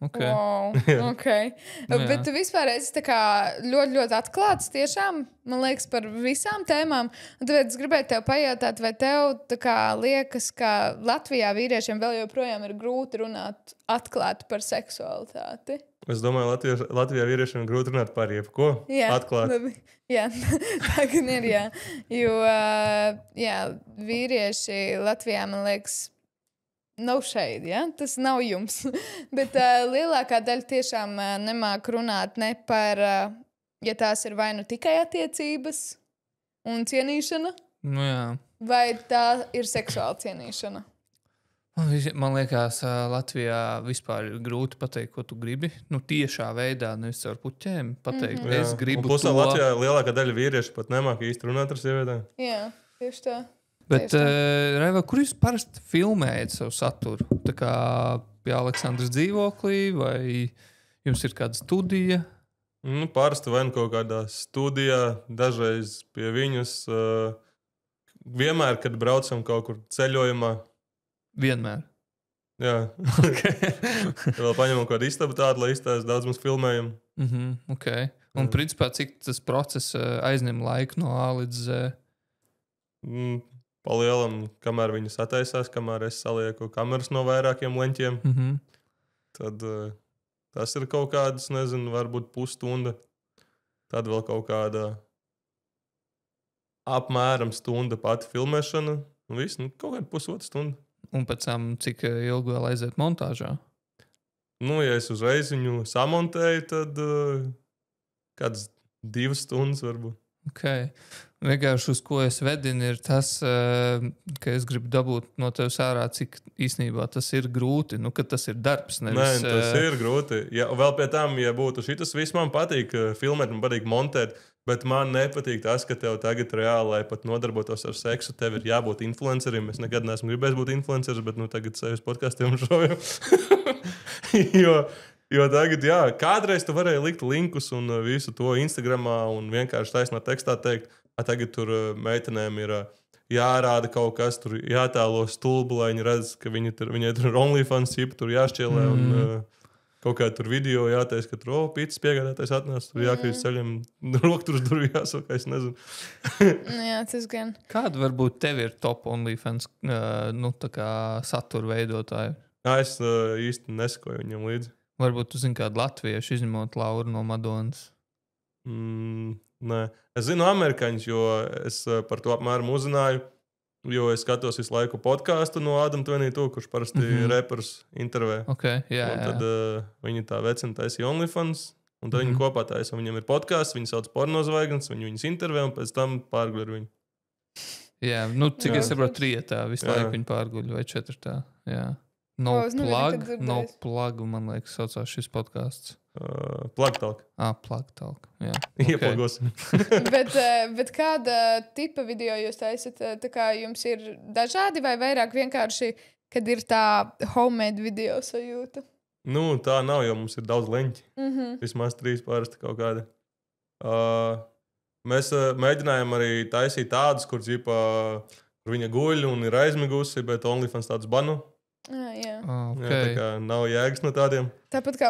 Okay. Wow, okay. Bet tu vispār esi tā kā ļoti, ļoti atklāts tiešām, man liekas, par visām tēmām. Un tāpēc es gribēju tev pajautāt, vai tev tā kā liekas, ka Latvijā vīriešiem vēl joprojām ir grūti runāt atklāti par seksualitāti? Es domāju, Latvijā vīriešiem grūti runāt par jebko. Atklāt. Jā, tā gan ir, jā. Jo, vīrieši Latvijā, man liekas, nav šeit, ja? Tas nav jums. Bet lielākā daļa tiešām nemāk runāt ne par, ja tās ir vai nu tikai attiecības un cienīšana, vai tā ir seksuāla cienīšana. Man liekas, Latvijā vispār ir grūti pateikt, ko tu gribi. Tiešā veidā, nevis caur puķēm pateikt, es gribu to. Pusē Latvijā lielākā daļa vīriešu pat nemāk īsti runāt ar sievietēm. Jā, tieši tā. Bet, Raiva, kur jūs parasti filmējat savu saturu? Tā kā pie Aleksandras dzīvoklī, vai jums ir kāda studija? Parasti vai kaut kādā studijā, dažreiz pie viņas. Vienmēr, kad braucam kaut kur ceļojumā. Vienmēr? Jā. Vēl paņemam kādu istabu tādu, lai izstāst daudz mums filmējumu. Okay. Un principā, cik tas process aizņem laiku no A līdz Z? Palielam, kamēr viņi sataisās, kamēr es salieku kameras no vairākiem leņķiem. Tad tas ir kaut kādas, nezinu, varbūt pusstunda. Tad vēl kaut kāda apmēram stunda pati filmēšana. Un viss, kaut kāda pusotra stunda. Un pēc tam, cik ilgi vēl aiziet montāžā? Ja es uzreiz viņu samontēju, tad kādas 2 stundas varbūt. Okay. Vienkārši uz ko es vedinu ir tas, ka es gribu dabūt no tevis ārā, cik īstenībā tas ir grūti, ka tas ir darbs. Nevis, Nē, tas ir grūti. Ja, vēl pie tam, ja būtu šitas, viss man patīk filmēt, man patīk montēt, bet man nepatīk tas, ka tev tagad reāli, lai pat nodarbotos ar seksu, tev ir jābūt influencerim. Es nekad neesmu gribējis būt influenceris, bet tagad sevis podkastiem šoju. Jo tagad, kādreiz tu varēji likt linkus un visu to Instagramā un vienkārši taisnā tekstā teikt, tagad tur meitenēm ir jārāda kaut kas, tur jātēlo stulbu, lai viņi redz, ka viņai tur ir OnlyFans, tur jāšķielē un kaut kā tur video jātais, ka tur, pīcis piegādātais atnāc, tur jākrīt ceļiem, rokturus durvī jāsaka, es nezinu. Jā, tas gan. Kāda varbūt tev ir top OnlyFans, tā kā satura veidotāji? Es īsti nesakoju viņam līdzi. Varbūt tu zini kādu latviešu, izņemot Lauru no Madonas? Nē. Es zinu amerikāņus, jo es par to apmēram uzzināju, jo es skatos visu laiku podkāstu no Ādama 22, kurš parasti reperus intervē. Okay, jā. Tad viņi tā vecina taisīja OnlyFans, un tad viņi kopā taisa. Viņam ir podkāsts, viņi sauc pornozvaigznes, viņi viņus intervē un pēc tam pārguļ ar viņu. Jā, cik es saprotu, 3. visu laiku viņi pārguļ vai 4. Jā. No plug, man liekas, saucās šis podkāsts. Plug Talk. Plug Talk, jā. Ieplūgosim. bet kāda tipa video jūs taisat? Tā kā jums ir dažādi vai vairāk vienkārši, kad ir tā homemade video sajūta? Tā nav, jo mums ir daudz leņķi. Vismaz 3 parasti kaut kādi. Mēs mēģinājām arī taisīt tādus, kur viņa guļ un ir aizmigusi, bet OnlyFans tādus banu. Jā. Okay. Jā, tā kā nav jēgas no tādiem. Tāpat kā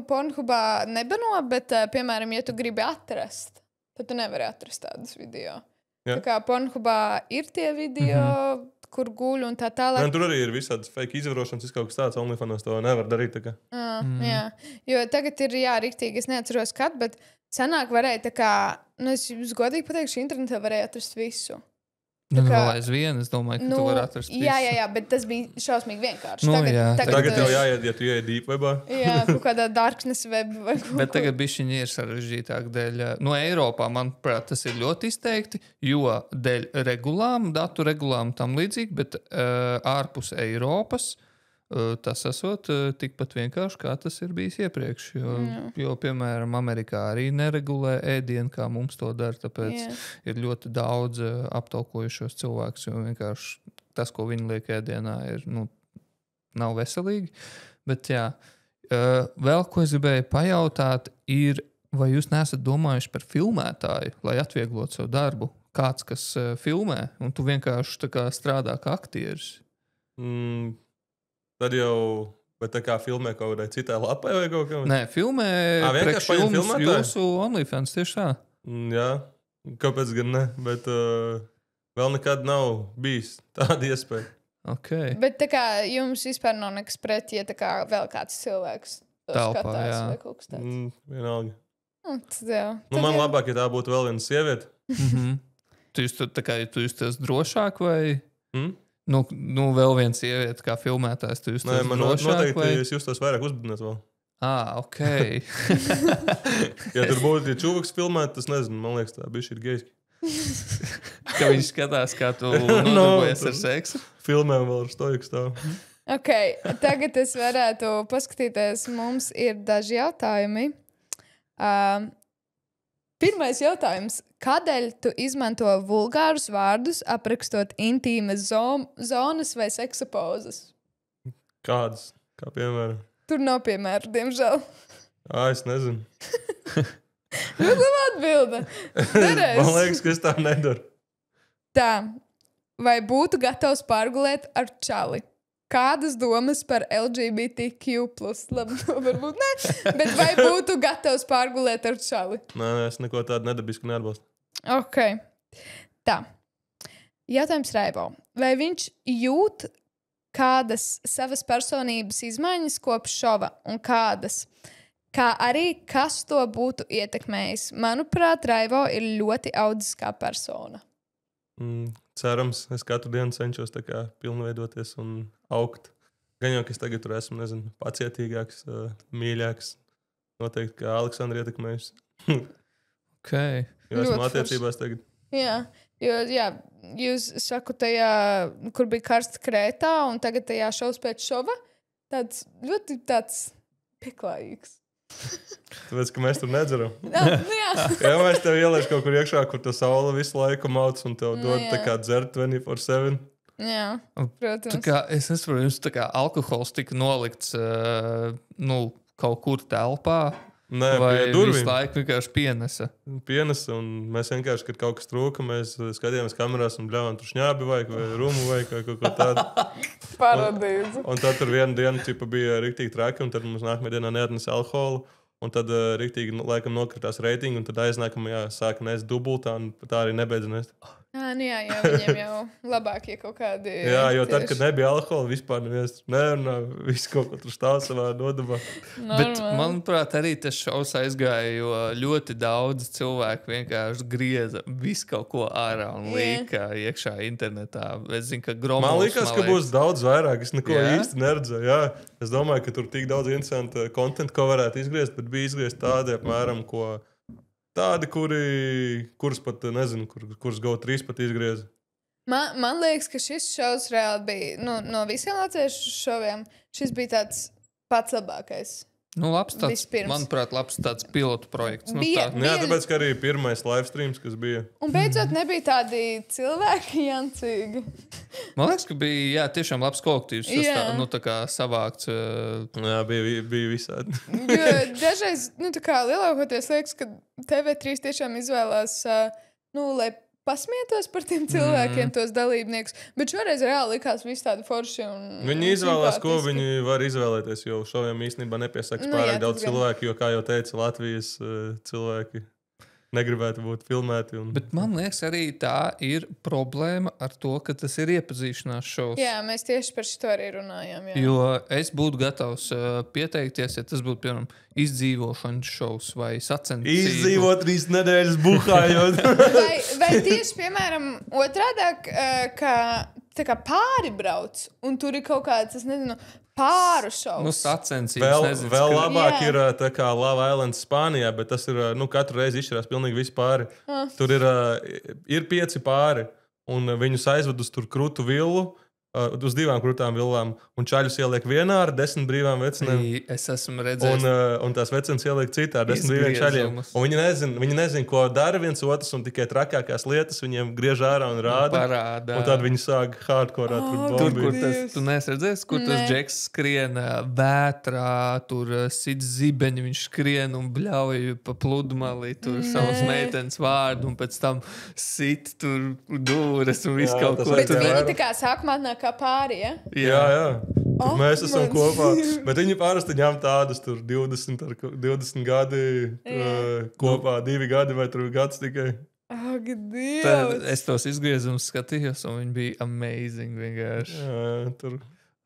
Pornhubā nebano, bet, piemēram, ja tu gribi atrast, tad tu nevari atrast tādus video. Jā. Tā kā Pornhubā ir tie video, kur guļ un tā tālāk. Tur arī ir visādas fake izvarošanas, kaut kas tāds, OnlyFans to nevar darīt. Jā, jo tagad ir, riktīgi, es neatceros kad, bet senāk varēja tā kā, es jums godīgi pateikšu, internetā varēja atrast visu. Vēl aizvien, es domāju, ka tu vari atrast visu. Jā, bet tas bija šausmīgi vienkārši. Tagad tev jāiet, ja tu ieej deep webā. Jā, kaut kādā darkness web vai kaut ko. Bet tagad bišķiņi ir sarežģītāk dēļ. Eiropā, manuprāt, tas ir ļoti izteikti, jo dēļ regulām, datu regulām tam līdzīgi, bet ārpus Eiropas tas esot tikpat vienkārši, kā tas ir bijis iepriekš. Jo piemēram, Amerikā arī neregulē ēdienu, kā mums to dara, tāpēc ir ļoti daudz aptaukojušos cilvēkus, jo vienkārši tas, ko viņi liek ēdienā, nav veselīgi. Bet vēl, ko es gribēju pajautāt, ir, vai jūs neesat domājuši par filmētāju, lai atvieglotu savu darbu? Kāds, kas filmē, un tu vienkārši tā kā strādā kā aktieris? Tad jau, bet tā kā filmē kaut kādai citai lapai vai kaut kā? Nē, filmē priekš jums jūsu OnlyFans tieši tā. Jā, kāpēc gan ne, bet vēl nekad nav bijis tāda iespēja. Okay. Bet tā kā jums vispār nav nekas pret, ja tā kā vēl kāds cilvēks telpā, skatās jā. vai kaut kas tāds. Vienalga. Tad jā. Nu, man labāk, ja tā būtu vēl viena sieviete. Tu justies drošāk vai? Mm? Nu, vēl viens sieviete, kā filmētājs, tu justies Nē, man drošāk noteikti vai? es justos vairāk uzbudināt vēl. Ok. Ja tur būtu čūvaks filmēt, tas nezinu, man liekas, tā bišķi ir gejski. Ka viņš skatās, kā tu nodarbojies ar seksu. Filmēm vēl ar stoiku stāv. Ok, tagad es varētu paskatīties, mums ir daži jautājumi. Pirmais jautājums. Kādēļ tu izmanto vulgārus vārdus, aprakstot intīmas zonas vai seksa pozas? Kādas? Kā piemēram? Tur nav piemēru, diemžēl. Es nezinu. Ļoti laba atbilde. Man liekas, ka es tā nedaru. Tā. Vai būtu gatavs pārgulēt ar čali? Kādas domas par LGBTQ+? Labi, to varbūt ne. Bet vai būtu gatavs pārgulēt ar čali? Nē, es neko tādu nedabisku neatbalstu. Ok. Tā. Jautājums Raivo. Vai viņš jūt kādas savas personības izmaiņas kopš šova un kādas? Kā arī, kas to būtu ietekmējis? Manuprāt, Raivo ir ļoti audzis kā persona. Cerams, es katru dienu cenšos tā kā pilnveidoties un augt. Gan jau, ka es tagad tur esmu, nezinu, pacietīgāks, mīļāks. Noteikti, kā Aleksandra ietekmējis. Ok. Jo esmu Ļoti attiecībās tagad. Jā, jo, jā, jūs saku tajā, kur bija karsts Krētā un tagad tajā šovs pēc šova, tāds ļoti tāds pieklājīgs. Tāpēc, ka mēs tur nedzeram. Jā. Ja mēs tev ielaiž kaut kur iekšā, kur tā saule visu laiku mauc un tev dod jā. tā kā dzert 24/7. Jā, protams. Tā kā es nesaprotu, jums tā kā alkohols tika nolikts kaut kur telpā, Nē, vai pie visu durvīm. laiku vienkārši pienesa? Pienesa, un mēs vienkārši, kad kaut kas trūka, mēs skatījāmies kamerās un bļāvām tur šņābi vai rumu vai kaut ko tādu. Paradīze. Un tad tur vienu dienu bija riktīgi traki, un tad mums nākamajā dienā neatnesa alkoholu. Un tad riktīgi, laikam, nokritās reitingi, un tad aiznākamajā sāka nest dubultā, un tā arī nebeidza nest. Jā, viņiem jau labākie kaut kādi. Jā, jo tad, kad nebija alkohola, vispār neviens nerunā, viss kaut ko tur stāv savā nodabā. Bet, manuprāt, arī tas šovs aizgāja, jo ļoti daudz cilvēku vienkārši grieza visu kaut ko ārā un lika iekšā internetā. Es zinu, ka Gromovs, Man liekas, ka būs daudz vairāk. Es neko Jā? īsti neredzēju. Jā. Es domāju, ka tur tik daudz interesantu kontentu, ko varētu izgriezt, bet bija izgriezt tādi apmēram, ko tādi, kurus pat nezinu, kurus GO3 pat izgrieza. Man liekas, ka šis šovs reāli bija no visiem latviešu šoviem. Šis bija tāds pats labākais. Labs tāds, Vispirms. manuprāt, labs tāds pilotu projekts. Bija- Jā, tāpēc, ka arī pirmais live streams, kas bija. Un beidzot nebija tādi cilvēki jancīgi. Man liekas, ka bija tiešām labs kolektīvs. Jā. Tā kā savākts. Jā, bija visādi. Jo dažreiz, tā kā lielākoties liekas, ka TV3 tiešām izvēlās, lai pasmietos par tiem cilvēkiem, tos dalībniekus. Bet šoreiz reāli likās visi tādi forši. Viņi izvēlās, ko simpātiski. viņi var izvēlēties, jo šoviem īstenībā nepiesaks pārāk daudz tas gan. cilvēku, jo, kā jau teica, Latvijas cilvēki negribētu būt filmēti. Bet man liekas, arī tā ir problēma ar to, ka tas ir iepazīšanās šovs. Jā, mēs tieši par šo arī runājām. Jā. Jo es būtu gatavs pieteikties, ja tas būtu, piemēram, izdzīvošanas šovs vai sacensības. Izdzīvot 3 nedēļas buhājot. vai tieši, piemēram, otrādāk, kā pāri brauc, un tur ir kaut kāds, es nezinu, pāru šovs. Sacensības. Vēl labāk ir tā kā Lava Island Spānijā, bet tas ir, katru reizi izšķirās pilnīgi visi pāri. Tur ir 5 pāri, un viņus aizved uz tur krūtu villu, uz 2 krūtām villām, un čaļus ieliek vienā ar 10 brīvām vecinēm. Es esmu redzējis. Un tās vecenas ieliek citā ar 10 brīviem čaļiem. Un viņi nezin, ko dara viens otrs, un tikai trakākās lietas viņiem griež ārā un rāda. Parādā. Un tad viņi sāk hardcore tur Tur, kur bombīt. tu neesi redzējis, kur tas džeks skrien vētrā, tur sit zibeņi, viņš skrien un bļauj pa pludmali, tur savas meitenes vārdu, un pēc tam sit tur dūres un visu kaut tas ko. Bet Jā. viņi tā kā sākumā nāk kā pāri, ja? Jā. Tur mēs esam mans kopā. Dievs. Bet viņi parasti ņem tādas tur 20 gadi kopā, 2 gadi vai 3 gadus tikai. Ak, Tad Dievs! es tos izgriezu un skatījos, un viņi bija amazing vienkārši. Jā, tur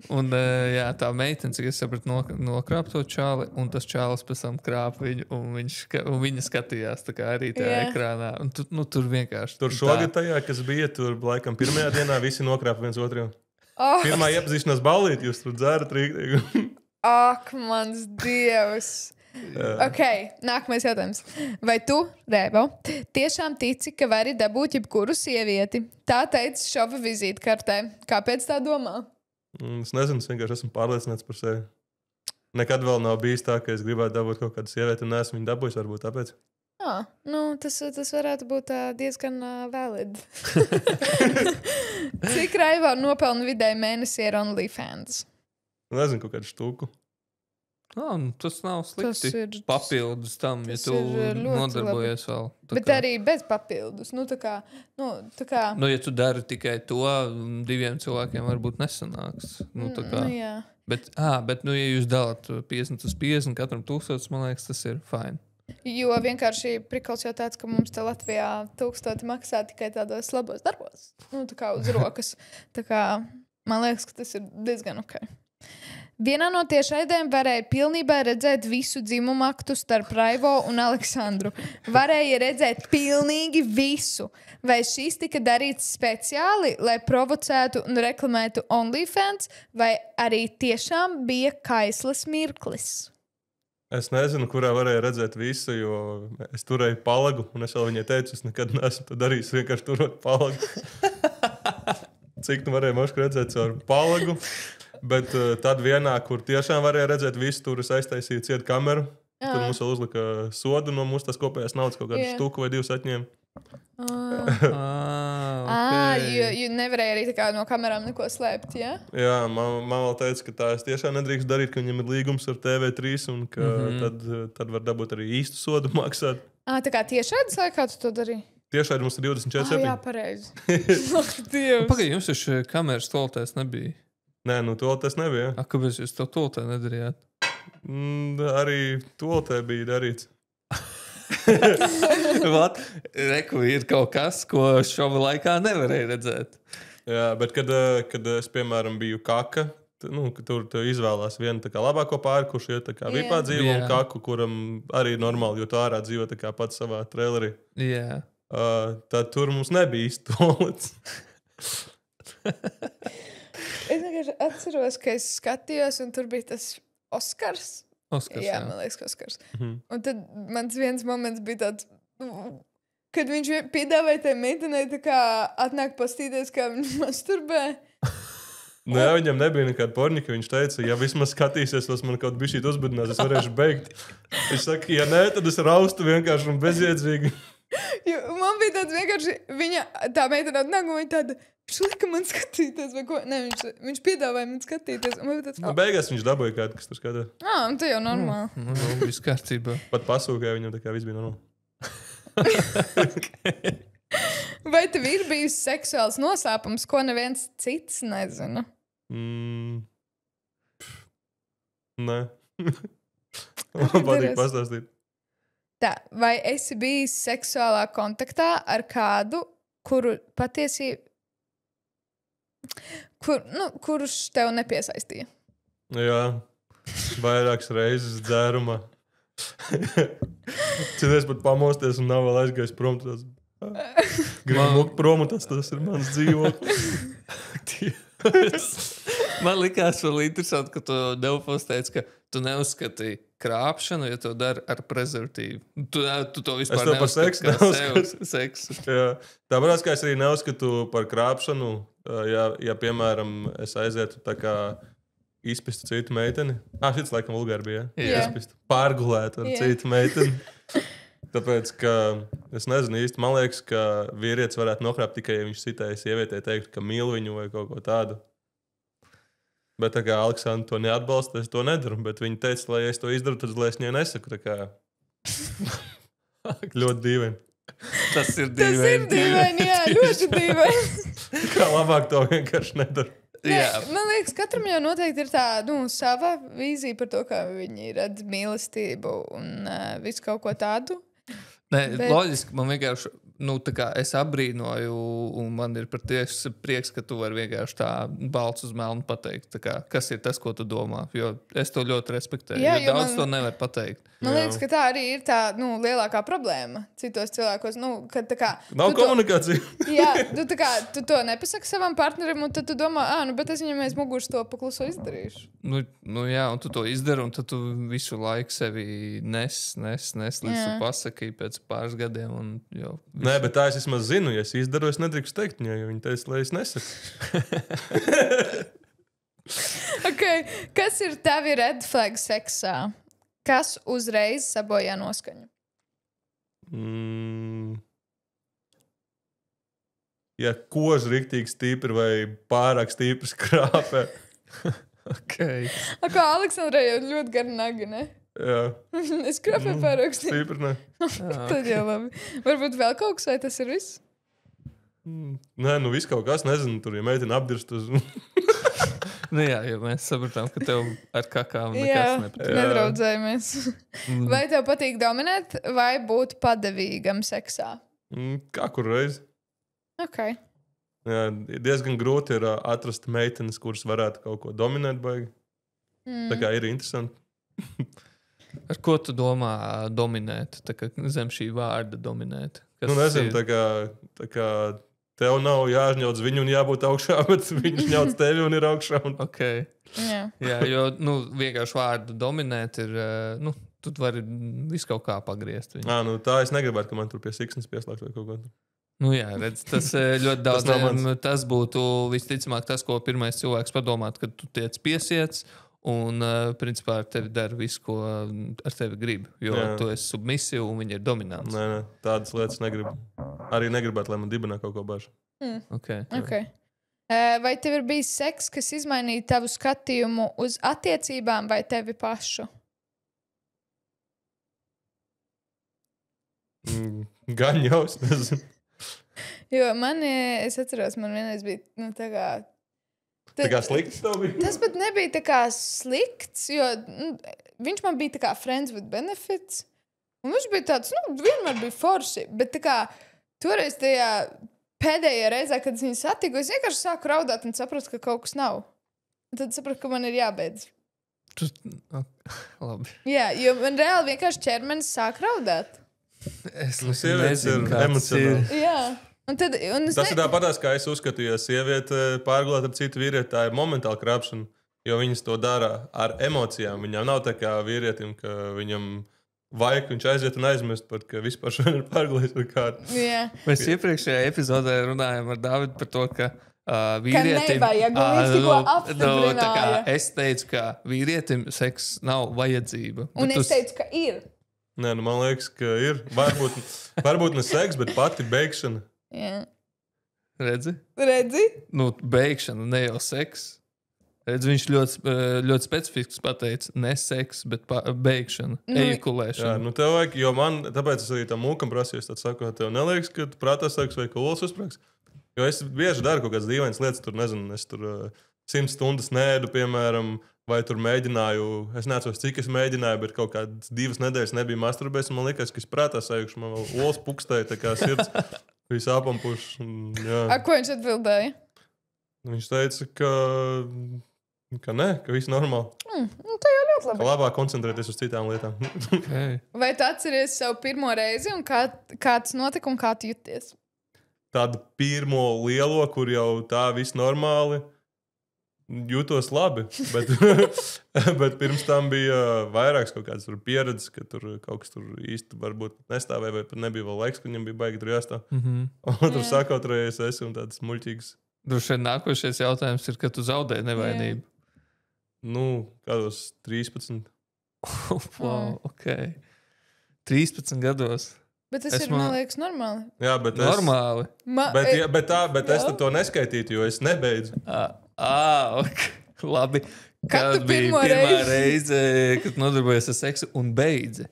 Un jā, tā meitene, cik es sapratu, nokrāp to čāli, un tas čālis pēc tam krāp viņu, un viņa skatījās tā kā arī tajā ekrānā. Un tur vienkārši... Tur šogad tajā, kas bija, tur laikam pirmajā dienā visi nokrāp viens otru. Pirmā iepazīšanās ballīte, jūs tur dzērat rīktīgi. Ak, mans Dievs! Ok, nākamais jautājums. Vai tu, Rēvo, tiešām tici, ka vari dabūt jebkuru sievieti? Tā teica šova vizītkartē. Kāpēc tā domā? Es nezinu, es vienkārši esmu pārliecināts par sevi. Nekad vēl nav bijis tā, ka es gribētu dabūt kaut kādu sievieti un neesmu viņu dabūjis, varbūt tāpēc. Tas varētu būt diezgan valid. Cik Rēvo nopelna vidēji mēnesī ar OnlyFans? Nezinu, kaut kādu štuku. Tas nav slikti. Papildus tam, ja tu nodarbojies vēl. Bet arī bez papildus. Ja tu dari tikai to, 2 cilvēkiem varbūt nesanāks. Jā. Bet, ja jūs dalāt 50 uz 50, katram 1000, man liekas, tas ir fine. Jo vienkārši prikals jau tāds, ka mums te Latvijā 1000 maksā tikai tādos labos darbos. Tā kā uz rokas. Tā kā man liekas, ka tas ir diezgan ok. Vienā no tiešraidēm varēja pilnībā redzēt visu dzimumu aktu starp Raivo un Aleksandru. Varēja redzēt pilnīgi visu. Vai šis tika darīts speciāli, lai provocētu un reklamētu OnlyFans, vai arī tiešām bija kaislas mirklis? Es nezinu, kurā varēja redzēt visu, jo es turēju palagu, un es vēl viņai teicu, es nekad neesmu to darījis, vienkārši turot palagu. Cik tu varēji mošku redzēt caur palagu? Bet tad vienā, kur tiešām varēja redzēt visu, tur es aiztaisīju cietu kameru. Tur mums vēl uzlika sodu no mūsu tās kopējās naudas, kaut kādu štuku vai 2 atņēma. Jo nevarēja arī tā kā no kamerām neko slēpt, ja? Jā, man vēl teica, ka tā es tiešām nedrīkst darīt, ka viņam ir līgums ar TV3 un ka tad var dabūt arī īstu sodu maksāt. Tā kā tiešādas laikā tu to darīji? Tiešādi mums ir 24/7. Jā, pareizi. Pagaid, jums taču kameras toltēs nebija? Nē, to tas nebija. Kāpēc jūs to toltē nedarījāt? Arī toltē bija darīts. Reku ir kaut kas, ko šova laikā nevarēja redzēt. Jā, bet kad es, piemēram, biju kaka, tur izvēlās vienu tā kā labāko pāri, kurš ir tā kā vipā dzīvo, un kaku, kuram arī normāli, jo tu ārā dzīvo tā kā pats savā trailerī. Jā. Tad tur mums nebija īsti tolets. Es vienkārši atceros, ka es skatījos, un tur bija tas Oskars. Jā, man liekas, Oskars. Un tad mans viens moments bija tāds, kad viņš piedāvāja tai meitenei tā kā atnāk pastīties, kā viņš masturbē. Nē, viņam nebija nekāda pornika. Viņš teica, ja vismaz skatīsies, tas man kaut bišķīt uzbudinās, es varēšu beigt. Viņš saka, ja nē, tad es raustu vienkārši un bezjēdzīgi. Man bija tāds vienkārši, tā meitene atnāk, un viņa tāda, viņš lika man skatīties, vai ko? Nē, viņš piedāvāja man skatīties. Beigās viņš dabūja kādu, kas tur skatās. Un tā jau normāli. Viss kārtībā. Pat pasūkāja viņam, tā kā viss bija normāli. Vai tev ir bijis seksuāls noslēpums, ko neviens cits nezina? Nē. Man patīk pastāstīt. Tā, vai esi bijis seksuālā kontaktā ar kādu, kuru patiesībā, kurš tev nepiesaistīja? Jā, vairākas reizes dzērumā. Citreiz pat pamosties un nav vēl aizgājis prom. Gribu mūkt prom, un tas ir mans dzīvoklis. Man likās vēl interesanti, ka tu neuposteici, ka tu neuzskatīji krāpšanu, ja to dari ar prezervatīvu. Tu to vispār neuzskati kā seksu. Jā. Tāpēc, kā es arī neuzskatu par krāpšanu, ja piemēram, es aizietu tā kā izpistu citu meiteni. Šis laikam vulgāri bija. Izpistu. Pārgulēt ar citu meiteni. Tāpēc, ka es nezinu īsti, man liekas, ka vīrietis varētu nokrāpt tikai, ja viņš citai sievietei teiktu, ka mīl viņu vai kaut ko tādu. Bet tā kā Aleksandra to neatbalsta, es to nedaru. Bet viņa teica, lai es to izdaru, tad es viņai nesaku. Tā kā ļoti dīvaini. Tas ir dīvaini. Jā, ļoti dīvaini. Kā labāk to vienkārši nedaru. Man liekas, katram jau noteikti ir tā sava vīzija par to, kā viņi redz mīlestību un visu kaut ko tādu. Nē, loģiski, man vienkārši tā kā es apbrīnoju, un man ir patiesi prieks, ka tu vari vienkārši tā balts uz melnu pateikt, tā kā, kas ir tas, ko tu domā. Jo es to ļoti respektēju. Jā, jo daudz to nevar pateikt. Man liekas, ka tā arī ir tā lielākā problēma citos cilvēkos. Kad, kā, nav komunikācija. Tu to nepasaki savam partnerim, un tad tu domā, bet es viņam aiz muguras to pakluso izdarīšu. Jā, un tu to izdari, un tad tu visu laiku sevi nes līdz tu pasaki pēc pāris gadiem. Un, Nē, bet tā es vismaz zinu, ja es izdaru, es nedrīkstu teikt viņai, jo viņa teica, lai es nesaku. Okay. Kas ir tavi red flag seksā? Kas uzreiz sabojā noskaņu? Ja koža riktīgi stipri vai pārāk stipri skrāpē. Okay. Kā Aleksandrai jau ļoti gara nagi, ne? Jā. Es skrāpēju pārāk stipri, ne? Tad jau labi. Varbūt vēl kaut kas, vai tas ir viss? Nē, viss kaut kas, nezinu, tur, ja meitene apdirst uz... Jā, jo mēs sapratām, ka tev ar kakām nekas nepatīk. Nedraudzējamies. Vai tev patīk dominēt, vai būt padevīgam seksā? Kā kur reiz. Okay. Jā, diezgan grūti ir atrast meitenes, kuras varētu kaut ko dominēt baigi. Tā kā ir interesanti. Ar ko tu domā dominēt? Tā kā zem šī vārda dominēt? Nezinu, tā kā tev nav jāžņauc viņu un jābūt augšā, bet viņš ņauc tevi un ir augšā. Okay. Jā, jo vienkārši vārdu dominēt ir, tu vari visu kaut kā pagriezt viņu. Tā es negribētu, ka man tur pie siksnes pieslēgt vai kaut ko. Jā, redz, tas ļoti daudz. Tas būtu visticamāk tas, ko pirmais cilvēks padomāt, kad tu tiec piesiets. Un, principā, ar tevi dara visu, ko ar tevi grib. Jo tu esi submisīvs un viņa ir dominants. Nē, tādas lietas negribu. Arī negribētu, lai man dibinā kaut ko bažu. Okay. Vai tev ir bijis seks, kas izmainīja tavu skatījumu uz attiecībām vai tevi pašu? Gan jau, es nezinu. Jo es atceros, man vienreiz bija tā kā... Tā kā slikts tev bija? Tas pat nebija tā kā slikts, jo viņš man bija tā kā friends with benefits. Un viņš bija tāds, vienmēr bija forši. Bet tā kā toreiz tajā pēdējā reizē, kad es viņu satiku, es vienkārši sāku raudāt un sapratu, ka kaut kas nav. Un tad sapratu, ka man ir jābeidz. Labi. Jā, jo man reāli vienkārši ķermenis sāk raudāt. Es nezinu, kāds ir. Jā. Tas ir tāpatās, kā es uzskatu, ja sieviete pārgulēt ar citu vīrieti, tā ir momentāla krāpšana, jo viņas to dara ar emocijām. Viņām nav tā kā vīrietim, ka viņam vajag, viņš aiziet un aizmirst, ka vispār šodien ir pārgulējis ar kādu. Yeah. Mēs iepriekšējā epizodē runājām ar Davidu par to, ka vīrietim... Es teicu, ka vīrietim seks nav vajadzība. Un es teicu, ka ir. Nē, man liekas, ka ir. Varbūt ne seks, bet pati beigšana. Yeah. Redzi? Beigšana, ne jau seks. Redzi, viņš ļoti specifisks pateica, ne seks, bet beigšana, ejakulēšana. Jā, tev vajag, jo man, tāpēc es arī tam mūkam prasīju, tad saku, tev neliekas, ka prātā seks vai kulos uzsprāgs. Jo es bieži daru kaut kādas dīvainas lietas, tur nezinu, es tur 100 stundas nēdu, piemēram, vai tur mēģināju, es neatceros, cik es mēģināju, bet kaut kādas 2 nedēļas nebija masturbējis, un man liekas, ka es prātā sajūkšu, man vēl olas pukstēja, tā kā sirds. Viņš apampuš. Ko viņš atbildēja? Viņš teica, ka nē, ka viss normāli. Tā jau ļoti labi. Ka labāk koncentrēties uz citām lietām. Okay. Vai tu atceries savu pirmo reizi un kā tas notika un kā tu juties? Tādu pirmo lielo, kur jau tā viss normāli, jūtos labi, bet pirms tam bija vairākas kaut kādas pieredzes, ka tur kaut kas tur īsti varbūt nestāvēja, vai pat nebija vēl laiks, ka viņam bija baigi tur jāstāv. Un tur sakautrējies esi un tādas muļķīgas. Droši vien nākošais jautājums ir, ka tu zaudēji nevainību. Kādos 13. Wow, ok. 13 gados. Bet tas ir, man liekas, normāli. Jā, bet normāli. Bet es to neskaitītu, jo es nebeidzu. Okay. Labi. Kad bija pirmā reize, kad nodarbojies ar seksu un beidzi?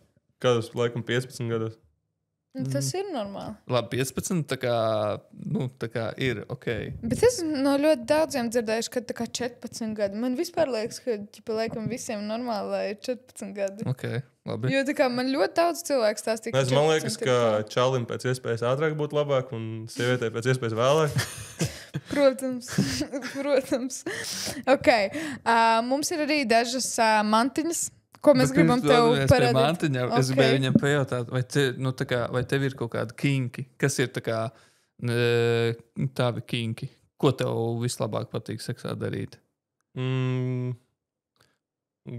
Kādos, laikam, 15 gados. Tas ir normāli. Labi, 15, tā kā ir ok. Bet es no ļoti daudziem dzirdējuši, ka tā kā 14 gadi. Man vispār liekas, ka laikam visiem normāli, lai ir 14 gadi. Ok, labi. Jo tā kā man ļoti daudz cilvēku stāstīja, Man liekas, ka čalim pēc iespējas ātrāk būtu labāk un sievietei pēc iespējas vēlāk. Protams. Protams. Ok. Mums ir arī dažas mantiņas. Ko mēs gribam tev parādīt? Es gribēju viņam pajautāt, vai tev ir kaut kāda kinki? Kas ir tavi kinki? Ko tev vislabāk patīk seksā darīt?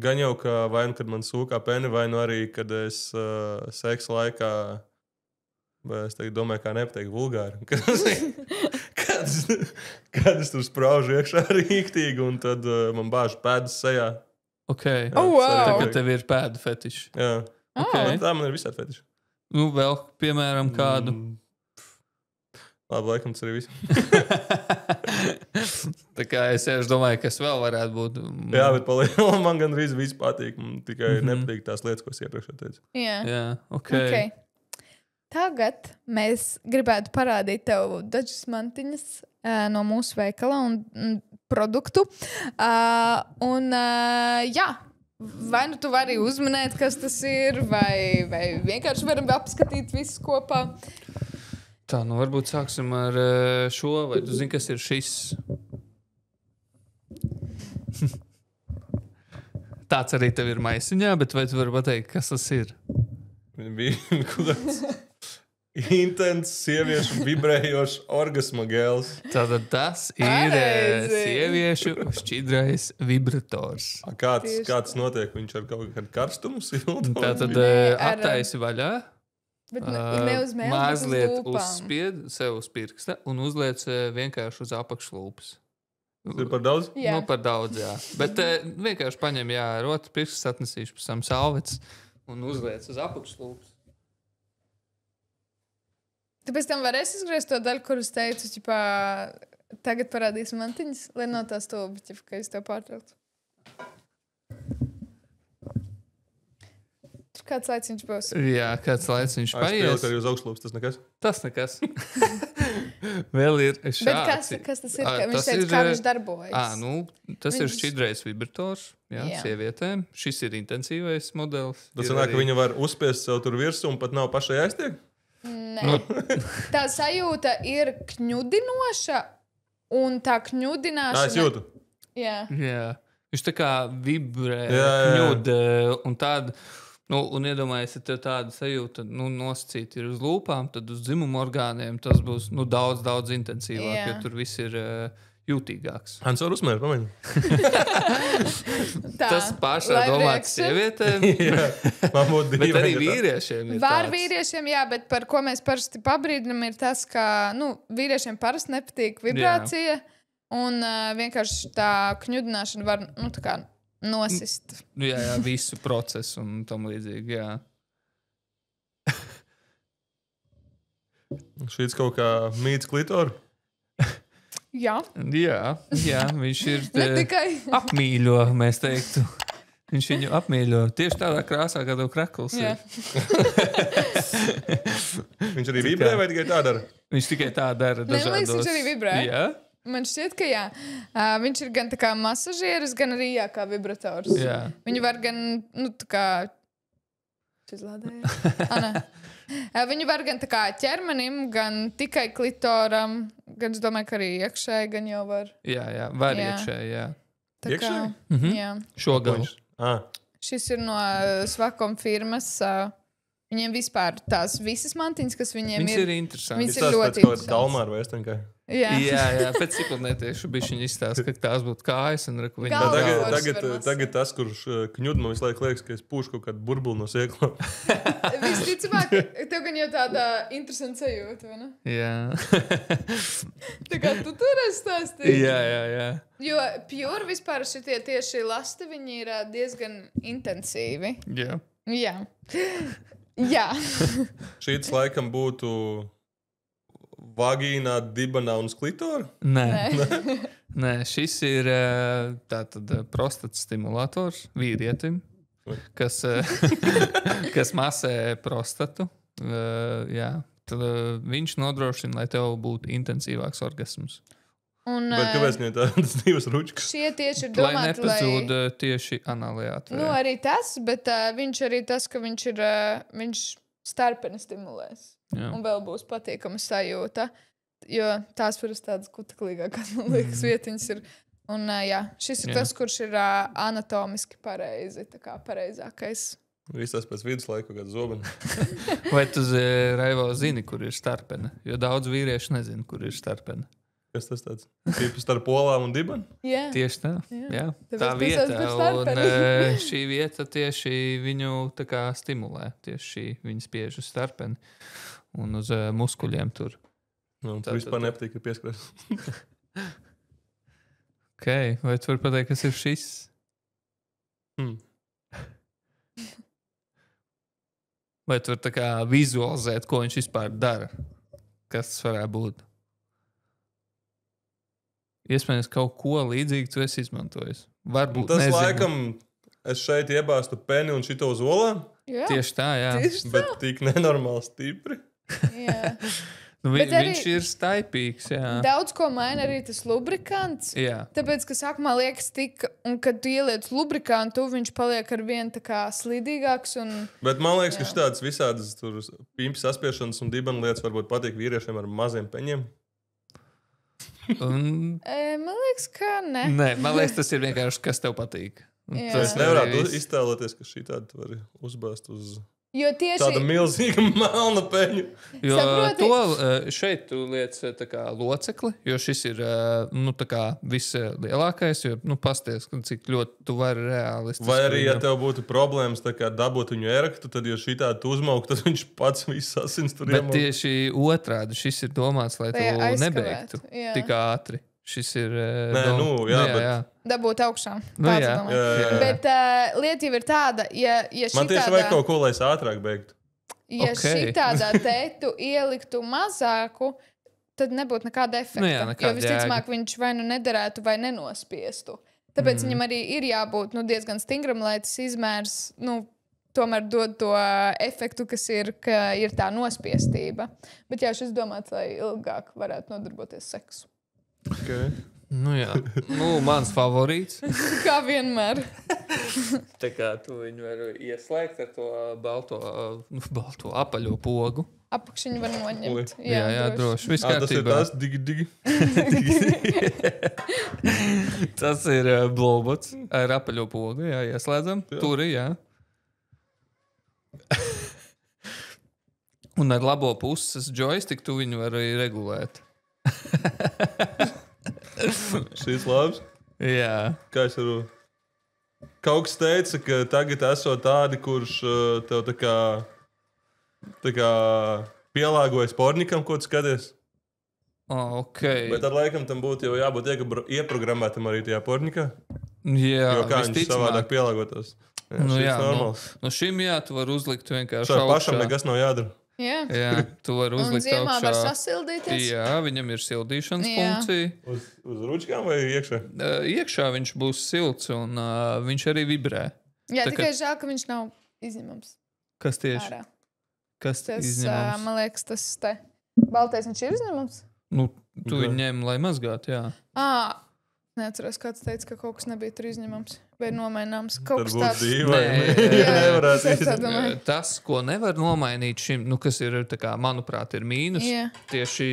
Gan jau, ka vai nu, kad man sūkā peni, vai nu arī, kad es seksa laikā, es domāju, kā nepateikt vulgāri. Kad es tur spraužu iekšā rīktīgi, un tad man bāž pēdas sejā. Okay. Wow. Tagad tev ir pēdu fetiši. Jā. Okay. Tā man ir visādi fetiši. Nu, vēl, piemēram, kādu. Labi, laikam tas arī viss. Tā kā es domāju, kas vēl varētu būt. Jā, bet palielam man gandrīz viss patīk. Man tikai nepatīk tās lietas, ko es iepriekš teicu. Jā, okay. Tagad mēs gribētu parādīt tev dažas mantiņas no mūsu veikala un produktu. Jā, vai nu tu vari uzminēt, kas tas ir, vai vienkārši varam apskatīt visus kopā? Tā, nu varbūt sāksim ar šo, vai tu zini, kas ir šis? Tāds arī tev ir maisiņā, bet vai tu vari pateikt, kas tas ir? Bija kaut kāds intens, sieviešu vibrējošs orgasma gels. Tātad tas ir sieviešu šķidrais vibrators. Kāds notiek? Viņš ar kaut kādu karstumu siltu? Tātad attaisi vaļā. Bet ne uz mēles, mazliet bet uz lūpām. uzspied sev uz pirksta un uzliec vienkārši uz apakšlūpas. Tas ir par daudz? Jā. Nu, par daudz, jā. Bet vienkārši paņem, ar otru pirkstu atnesīšu pēc tam salvets un uzliec uz apakšlūpas. Tu pēc tam varēsi izgriezt to daļu, kur es teicu, ķipā, tagad parādīs mantiņas, lai nav tā stulbi, ka es tev pārtraucu. Tur kāds laiciņš būs. Jā, kāds laiciņš paies. Es pieliktu arī uz augšlūpas, tas nekas? Tas nekas. Vēl ir šāds. Bet kas tas ir? Viņš teica, kā viņš darbojas. Tas ir šķidrais vibrators, sievietēm. Šis ir intensīvais modelis. Tas sanāk, ka viņa var uzspiest sev tur virsū un pat nav pašai aiztiek? Nē. Tā sajūta ir kņudinoša, un tā kņudināšana... Es jūtu. Jā. Viņš tā kā vibrē, kņud, un tāda... un iedomājies, ja tev tāda sajūta, nosacīt ir uz lūpām, tad uz dzimumu orgāniem tas būs, daudz intensīvāk, jo tur viss ir jūtīgāks. Hans var uzmērt, pamaņi. Tas pašā domāts sievietēm. Man būtu divi. Bet arī vīriešiem ir Var vīriešiem, jā, bet par ko mēs parasti pabrīdinam ir tas, ka, vīriešiem parasti nepatīk vibrācija, un vienkārši tā kņudināšana var, tā kā nosist. Jā, visu procesu un tam līdzīgi, jā. Šīs kaut kā mīts klitoru? Jā, viņš ir ne tikai. apmīļo, mēs teiktu. Viņš viņu apmīļo tieši tādā krāsā, kā tev krekls ir. Viņš arī vibrē vai tikai tā dara? Viņš tikai tā dara dažādos. Nelīdz viņš arī vibrē. Jā? Man šķiet, ka jā. Viņš ir gan tā kā masažieris, gan arī kā vibrators. Jā. Viņu var gan, tā kā... Izlādēja. Viņu var gan tā kā ķermenim, gan tikai klitoram, gan es domāju, ka arī iekšēji gan jau var. Jā, var iekšēji, jā. Tā kā, jā. Šogalu. Šis ir no Svakom firmas. Viņiem vispār tās visas mantiņas, kas viņiem Viņas ir interesanti. Viņas ir ļoti interesanti. Kalmāra vai Estenkai? Jā, pēc cipelnētiešu bišķiņ izstāst, ka tās būtu kājas un reku viņa. Tagad tas, kurš kņud, man visu laiku liekas, ka es pūšu kaut kādu burbuli no sieklām. Visticamāk, tev gan jau tāda interesanta sajūta, vai ne? Jā. Tā kā tu tur esi stāstījis. Jā. Jo pure vispār šitie tieši lasti, viņi ir diezgan intensīvi. Jā. Šīs laikam būtu vagīnā, dibanā un sklitoru? Nē, šis ir tātad prostatas stimulators vīrietim, kas masē prostatu Jā. Tad viņš nodrošina, lai tev būtu intensīvāks orgasms. Bet kāpēc ne tādas divas ručkas? Šie tieši ir Lai domāti, nepazūd tieši anālajā atverē. Nu, arī tas, bet viņš arī tas, ka viņš starpeni stimulēs. Jā. Un vēl būs patīkama sajūta. Jo tās parasti tādas kuteklīgākās, man liekas, vietiņas ir. Un jā, šis ir tas, kurš ir anatomiski pareizi, tā kā pareizākais. Viss tas pēc viduslaiku, kāda zobena. Vai tu, Raivo, zini, kur ir starpene? Jo daudz vīriešu nezina, kur ir starpene. Kas tas tāds? Tīpus starp polām un dibanu? Jā. Tieši tā. Jā. Tāpēc Tā tu vieta, sauc par un starpeni. šī vieta tieši viņu tā kā stimulē. Tieši šī viņa spiež uz starpeni un uz muskuļiem tur. Nu, tu vispār nepatīk, ka pieskaries. Ok, vai tu vari pateikt, kas ir šis? Vai tu vari tā kā vizualizēt, ko viņš vispār dara? Kas tas varētu būt? Iespējams, kaut ko līdzīgu tu esi izmantojis. Varbūt, Tas nezinu. laikam, es šeit iebāstu peni un šito uz olām, Jā. Tieši tā, jā. Tieši tā. bet tik nenormāli stipri. Jā. Nu, Bet arī- viņš ir staipīgs, jā. Daudz ko maina arī tas lubrikants. Jā. Tāpēc, ka sākumā liekas tik, un kad tu ieliec lubrikantu, viņš paliek ar vien tā kā slidīgāks. Un... Bet man liekas, ka Jā. šitādas visādas pimpi saspiešanas un dibana lietas varbūt patīk vīriešiem ar maziem peņiem. Un... Man liekas, ka ne. Nē, man liekas, tas ir vienkārši, kas tev patīk. Un Jā. Es tas nevaru arī viss. iztēloties, ka šī tāda var uzbāzt uz Jo tieši tāda milzīga melna peņa. Jo Saproti? to šeit tu liec tā kā locekli, jo šis ir nu, tā kā vislielākais, jo nu, pasties, cik ļoti tu vari realistiski. Vai arī, ja tev būtu problēmas tā kā dabūt viņu erektu, tad, ja šī tāda uzmaukt, tad viņš pats viss asins tur Bet iemaukt. tieši otrādi šis ir domāts, lai tu Lai aizkavētu, nebeigtu jā. tik ātri. Šis ir. Nē, jā, bet- jā. dabūt augšā. Nu, Tāds jā. es domāju. Jā. Bet lieta jau ir tāda, ja Man tieši šitādā- vajag kaut ko, lai es ātrāk beigtu. Ja Ok. šitādā te tu ieliktu mazāku, tad nebūtu nekāda efekta. Nu jā, nekāda jo visticamāk viņš vai nu nederētu, vai nenospiestu. Tāpēc viņam arī ir jābūt diezgan stingram, lai tas izmērs tomēr dod to efektu, kas ir, ka ir tā nospiestība. Bet jā, šis domāts, lai ilgāk varētu nodarboties seksu. Okay. Nu, jā. Nu, mans favorīts. Kā vienmēr. Tā kā tu viņu vari ieslēgt ar to balto apaļo pogu. Apakšiņu var noņemt. Jā, droši. Viss Tas ir kārtībā. tas, digi. Tas ir blobots ar apaļo pogu. Jā, ieslēdzam. Jā. Tur ir, jā. Un ar labo puses joystick tu viņu vari regulēt. Šis labs. Jā. Kā es varu? Kaut kas teica, ka tagad esot tādi, kurš tev tā kā pielāgojas pornikam, ko tu skaties. Ok. Bet ar laikam tam būtu jau jābūt ieprogrammētam arī tajā pornikā. Jā, Jo kā viņš visticamāk. savādāk pielāgotos. Jā, Nu, šis jā, normāls. Nu šim jā, tu vari uzlikt vienkārši Šai pašam augšā. nekas nav jādara. Jā. Jā, tu vari Un uzlikt ziemā var augšā. sasildīties. Jā, viņam ir sildīšanas Jā. funkcija. Uz ručkām vai iekšā? Iekšā viņš būs silts un viņš arī vibrē. Jā, Tā tikai žēl, ka viņš nav izņemams Kas tieši? ārā. Kas Tas, izņemams? man liekas, tas te. Baltais viņš ir izņemams? Nu, tu Ok. viņu ņem, lai mazgātu, jā. Neatceros, kāds teica, ka kaut kas nebija tur izņemams vai nomaināms. Kaut Tad kas būtu tāds. dīvaini. Nē, jā, Nevarētu es tā izdarīt. domāju. Tas, ko nevar nomainīt šim, kas ir, tā kā, manuprāt, ir mīnus, Jā. tieši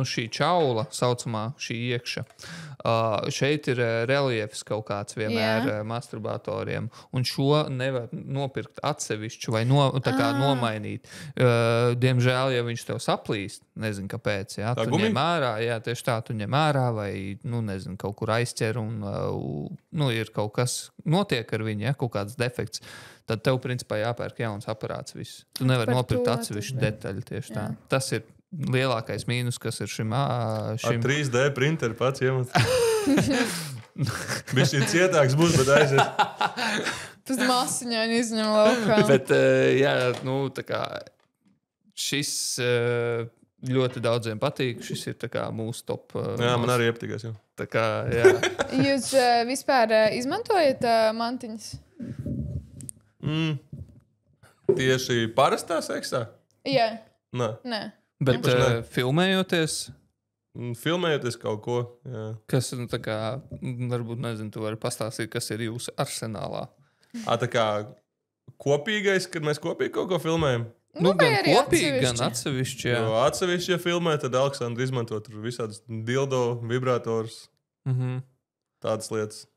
šī čaula, saucamā, šī iekša. Šeit ir reliefs kaut kāds vienmēr masturbatoriem, un šo nevar nopirkt atsevišķu vai nomainīt. Diemžēl, ja viņš tev saplīst, nezinu kāpēc, jā, Tā tu gumija? ņem ārā, jā, tieši tā, tu ņem ārā vai, nezinu, kaut kur aizķer un ir kaut kas notiek ar viņu, ja, kaut kāds defekts, tad tev, principā, jāpērk jauns aparāts viss. Tu nevari Par nopirkt to atsevišķu tad- detaļu tieši tā. Jā. Tas ir lielākais mīnus, kas ir šim. Ar 3D printeru pats iemets. Viņš ir cietāks būs, bet aiziet. Tas masiņaini izņem laukā. Bet, jā, tā kā šis ļoti daudziem patīk. Šis ir tā kā mūsu top. Jā, man arī iepatikās. Jā. Tā kā, jā. Jūs vispār izmantojat mantiņas? Tieši parastā seksā? Jā. Nē. Bet filmējoties? Filmējoties kaut ko, jā. Kas, tā kā, varbūt, nezinu, tu vari pastāstīt, kas ir jūsu arsenālā? Tā kā kopīgais, kad mēs kopīgi kaut ko filmējam? Gan kopīgi, gan atsevišķi, jā. Jo atsevišķi, ja filmē, tad Aleksandra izmanto tur visādus dildo, vibrators, tādas lietas.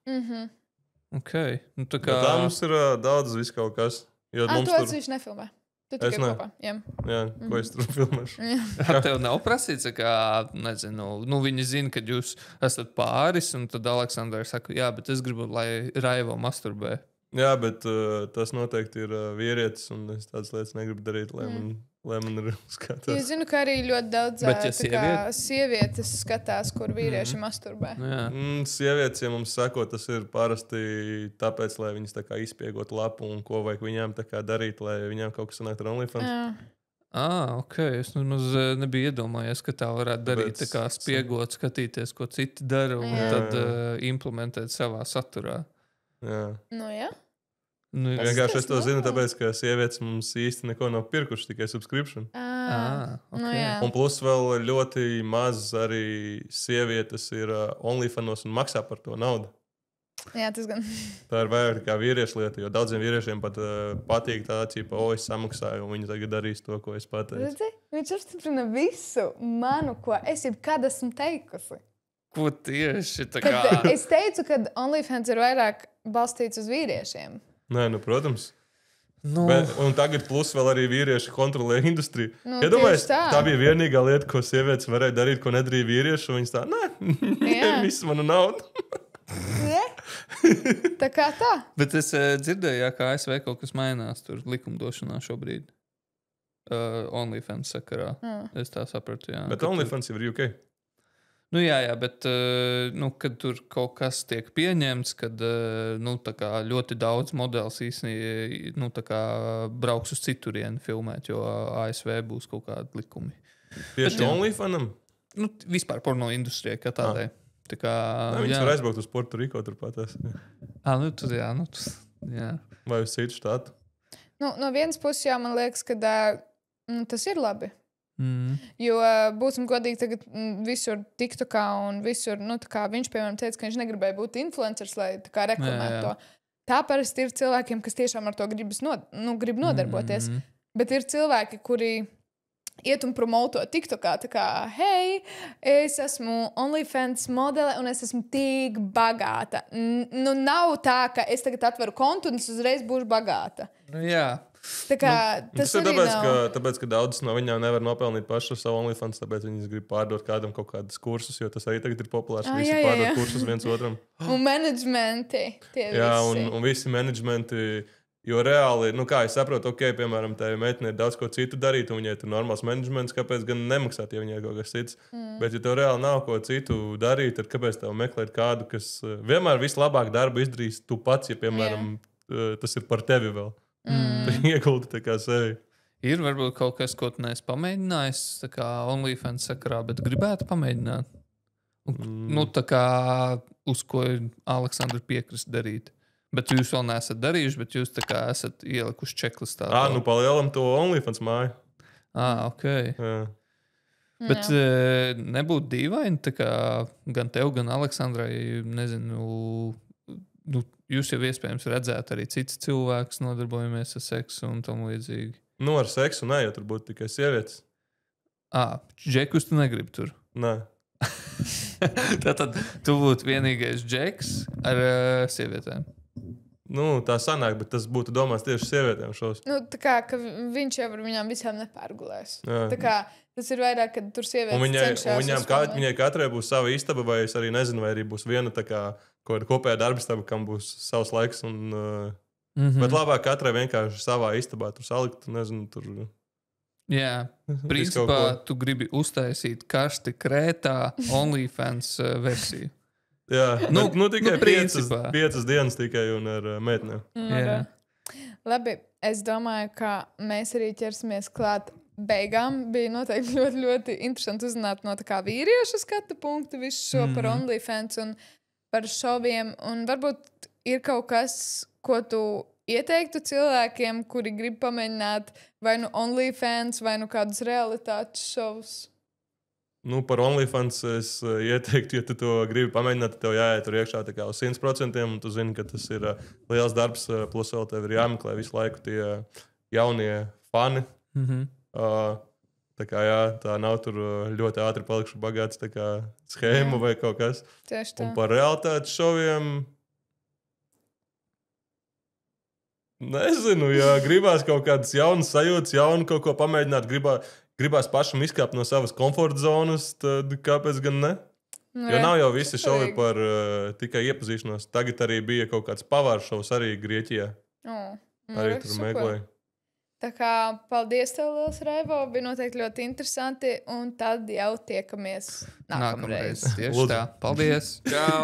Okay. Tā kā... Bet tā mums ir daudz viss kaut kas. Tu atsevišķi nefilmē. Tu tikai kopā. Jā, ko es tur filmēšu. Tev nav prasīts, ka, nezinu, viņi zina, ka jūs esat pāris, un tad Aleksandra saka, jā, bet es gribu, lai Raivo masturbē. Jā, bet tas noteikti ir vīrietis, un es tādas lietas negribu darīt, lai man ir skatās. Es zinu, ka arī ļoti daudz sievietes skatās, kur vīrieši masturbē. Sievietes, ja mums sako, tas ir parasti tāpēc, lai viņas tā kā izspiegot lapu un ko vajag viņām tā kā darīt, lai viņām kaut kas sanākt ar OnlyFans. Ok. Es nebiju iedomājies, ka tā varētu darīt, tā kā spiegot, skatīties, ko citi dara, un tad implementēt savā saturā. Jā. Vienkārši es to zinu, tāpēc, ka sievietes mums īsti neko nav pirkuši, tikai subscription. Okay. Un plus vēl ļoti maz arī sievietes ir OnlyFanos un maksā par to naudu. Jā, tas gan. Tā ir vairāk kā vīriešu lieta, jo daudziem vīriešiem pat patīk tā ķipa, es samaksāju, un viņi tagad darīs to, ko es pateicu. Redzi? Viņš apstiprina visu manu, ko es jebkad esmu teikusi. Ko tieši tā kā? Es teicu, ka OnlyFans ir vairāk balstīts uz vīriešiem. Nē, protams. Un tagad plus vēl arī vīrieši kontrolē industriju. Iedomājies, tā bija vienīgā lieta, ko sievietes varēja darīt, ko nedarīja vīrieši. Viņas tā, visu manu naudu. Tā kā tā. Bet es dzirdēju, ka ASV kaut kas mainās tur likumdošanā šobrīd. OnlyFans sakarā. Es tā sapratu, jā. Bet OnlyFans jau ir UK. Jā, bet kad tur kaut kas tiek pieņemts, kad tā kā ļoti daudz modelis īstenībā brauks uz citurienu filmēt, jo ASV būs kaut kādi likumi. Tieši OnlyFanam? Vispār porno industrijai kā tādai. Tā kā, viņas var aizbraukt uz Puerto Rico turpātās. Jā. Vai uz citu štātu? No vienas puses jau man liekas, ka tas ir labi. Jo, būsim godīgi, tagad visur TikTokā un visur, viņš, piemēram, teica, ka viņš negribēja būt influencers, lai reklamētu to. Tā parasti ir cilvēkiem, kas tiešām ar to grib nodarboties. Bet ir cilvēki, kuri iet un promoto TikTokā, tā kā, hei, es esmu OnlyFans modele un es esmu tik bagāta. Nav tā, ka es tagad atveru kontu un es uzreiz būšu bagāta. Jā. Tā kā, tas ir tāpēc, ka daudzas no viņām nevar nopelnīt pašu savu OnlyFans, tāpēc viņas grib pārdot kādam kaut kādus kursus, jo tas arī tagad ir populārs. Visi pārdot kursus viens otram. Un menedžmenti. Un visi menedžmenti, jo reāli, kā es saprotu, piemēram, tev meitene ir daudz ko citu darīt, un viņai tur normāls menedžments, kāpēc gan nemaksāt, ja viņai kaut kas cits. Bet, ja tev reāli nav ko citu darīt, tad kāpēc tev meklēt kādu, kas vienmēr vislabāk darbu izdarīs tu pats, ja, piemēram, tas ir par tevi vēl. Ieguldi tā kā sevi. Ir varbūt kaut kas, ko tu neesi pamēģinājis, tā kā OnlyFans sakarā, bet gribētu pamēģināt. Tā kā uz ko Aleksandra piekrist darīt. Bet jūs vēl neesat darījuši, bet jūs tā kā esat ielikuši checklistā. Palielam to OnlyFans māju. Ok. Jā. Bet nebūtu dīvaini, tā kā gan tev, gan Aleksandrai, nezinu, jūs jau iespējams redzētu arī cits cilvēks, nodarbojamies ar seksu un tam līdzīgi. Ar seksu nē, jo tur būtu tikai sievietes. Džekus tu negribi tur? Nē. Tātad tu būtu vienīgais džeks ar sievietēm. Tā sanāk, bet tas būtu domāts tieši sievietēm šos. Tā kā, ka viņš jau ar viņām visām nepārgulēs. Tā kā tas ir vairāk, kad tur sievietes cenšas. Viņai katrai būs sava istaba, vai es arī nezinu, vai arī būs viena tā kā kopējā darbistaba, kam būs savs laiks. Bet labāk katrai vienkārši savā istabā tur salikt, nezinu, tur. Jā, principā tu gribi uztaisīt karsti Krētā OnlyFans versiju. Jā, tikai 5 dienas tikai un ar meitnēm. Jā. Labi, es domāju, ka mēs arī ķersimies klāt beigām. Bija noteikti ļoti, ļoti interesanti uzzināt no tā kā vīriešu skatu punktu visu šo par OnlyFans un par šoviem. Un varbūt ir kaut kas, ko tu ieteiktu cilvēkiem, kuri grib pamēģināt vai nu OnlyFans, vai nu kādus realitātes šovus? Nu, par OnlyFans es ieteiktu, ja tu to gribi pamēģināt, tad tev jāiet tur iekšā tā kā uz 100%, un tu zini, ka tas ir liels darbs, plus vēl tev ir jāmeklē visu laiku tie jaunie fani. Tā kā jā, tā nav tur ļoti ātri palikšu bagāts tā kā schēma vai kaut kas. Tieši tā. Un par realitātes šoviem nezinu, ja gribās kaut kādas jaunas sajūtas, jaunu kaut ko pamēģināt, gribās pašam izkāpt no savas komforta zonas, tad kāpēc gan ne? Jo nav jau visi šovi par tikai iepazīšanos. Tagad arī bija kaut kāds pavārs šovs arī Grieķijā. Arī tur meklēja. Tā kā paldies tev, liels Raivo, bija noteikti ļoti interesanti, un tad jau tiekamies nākamreiz. Tieši tā. Paldies! Čau!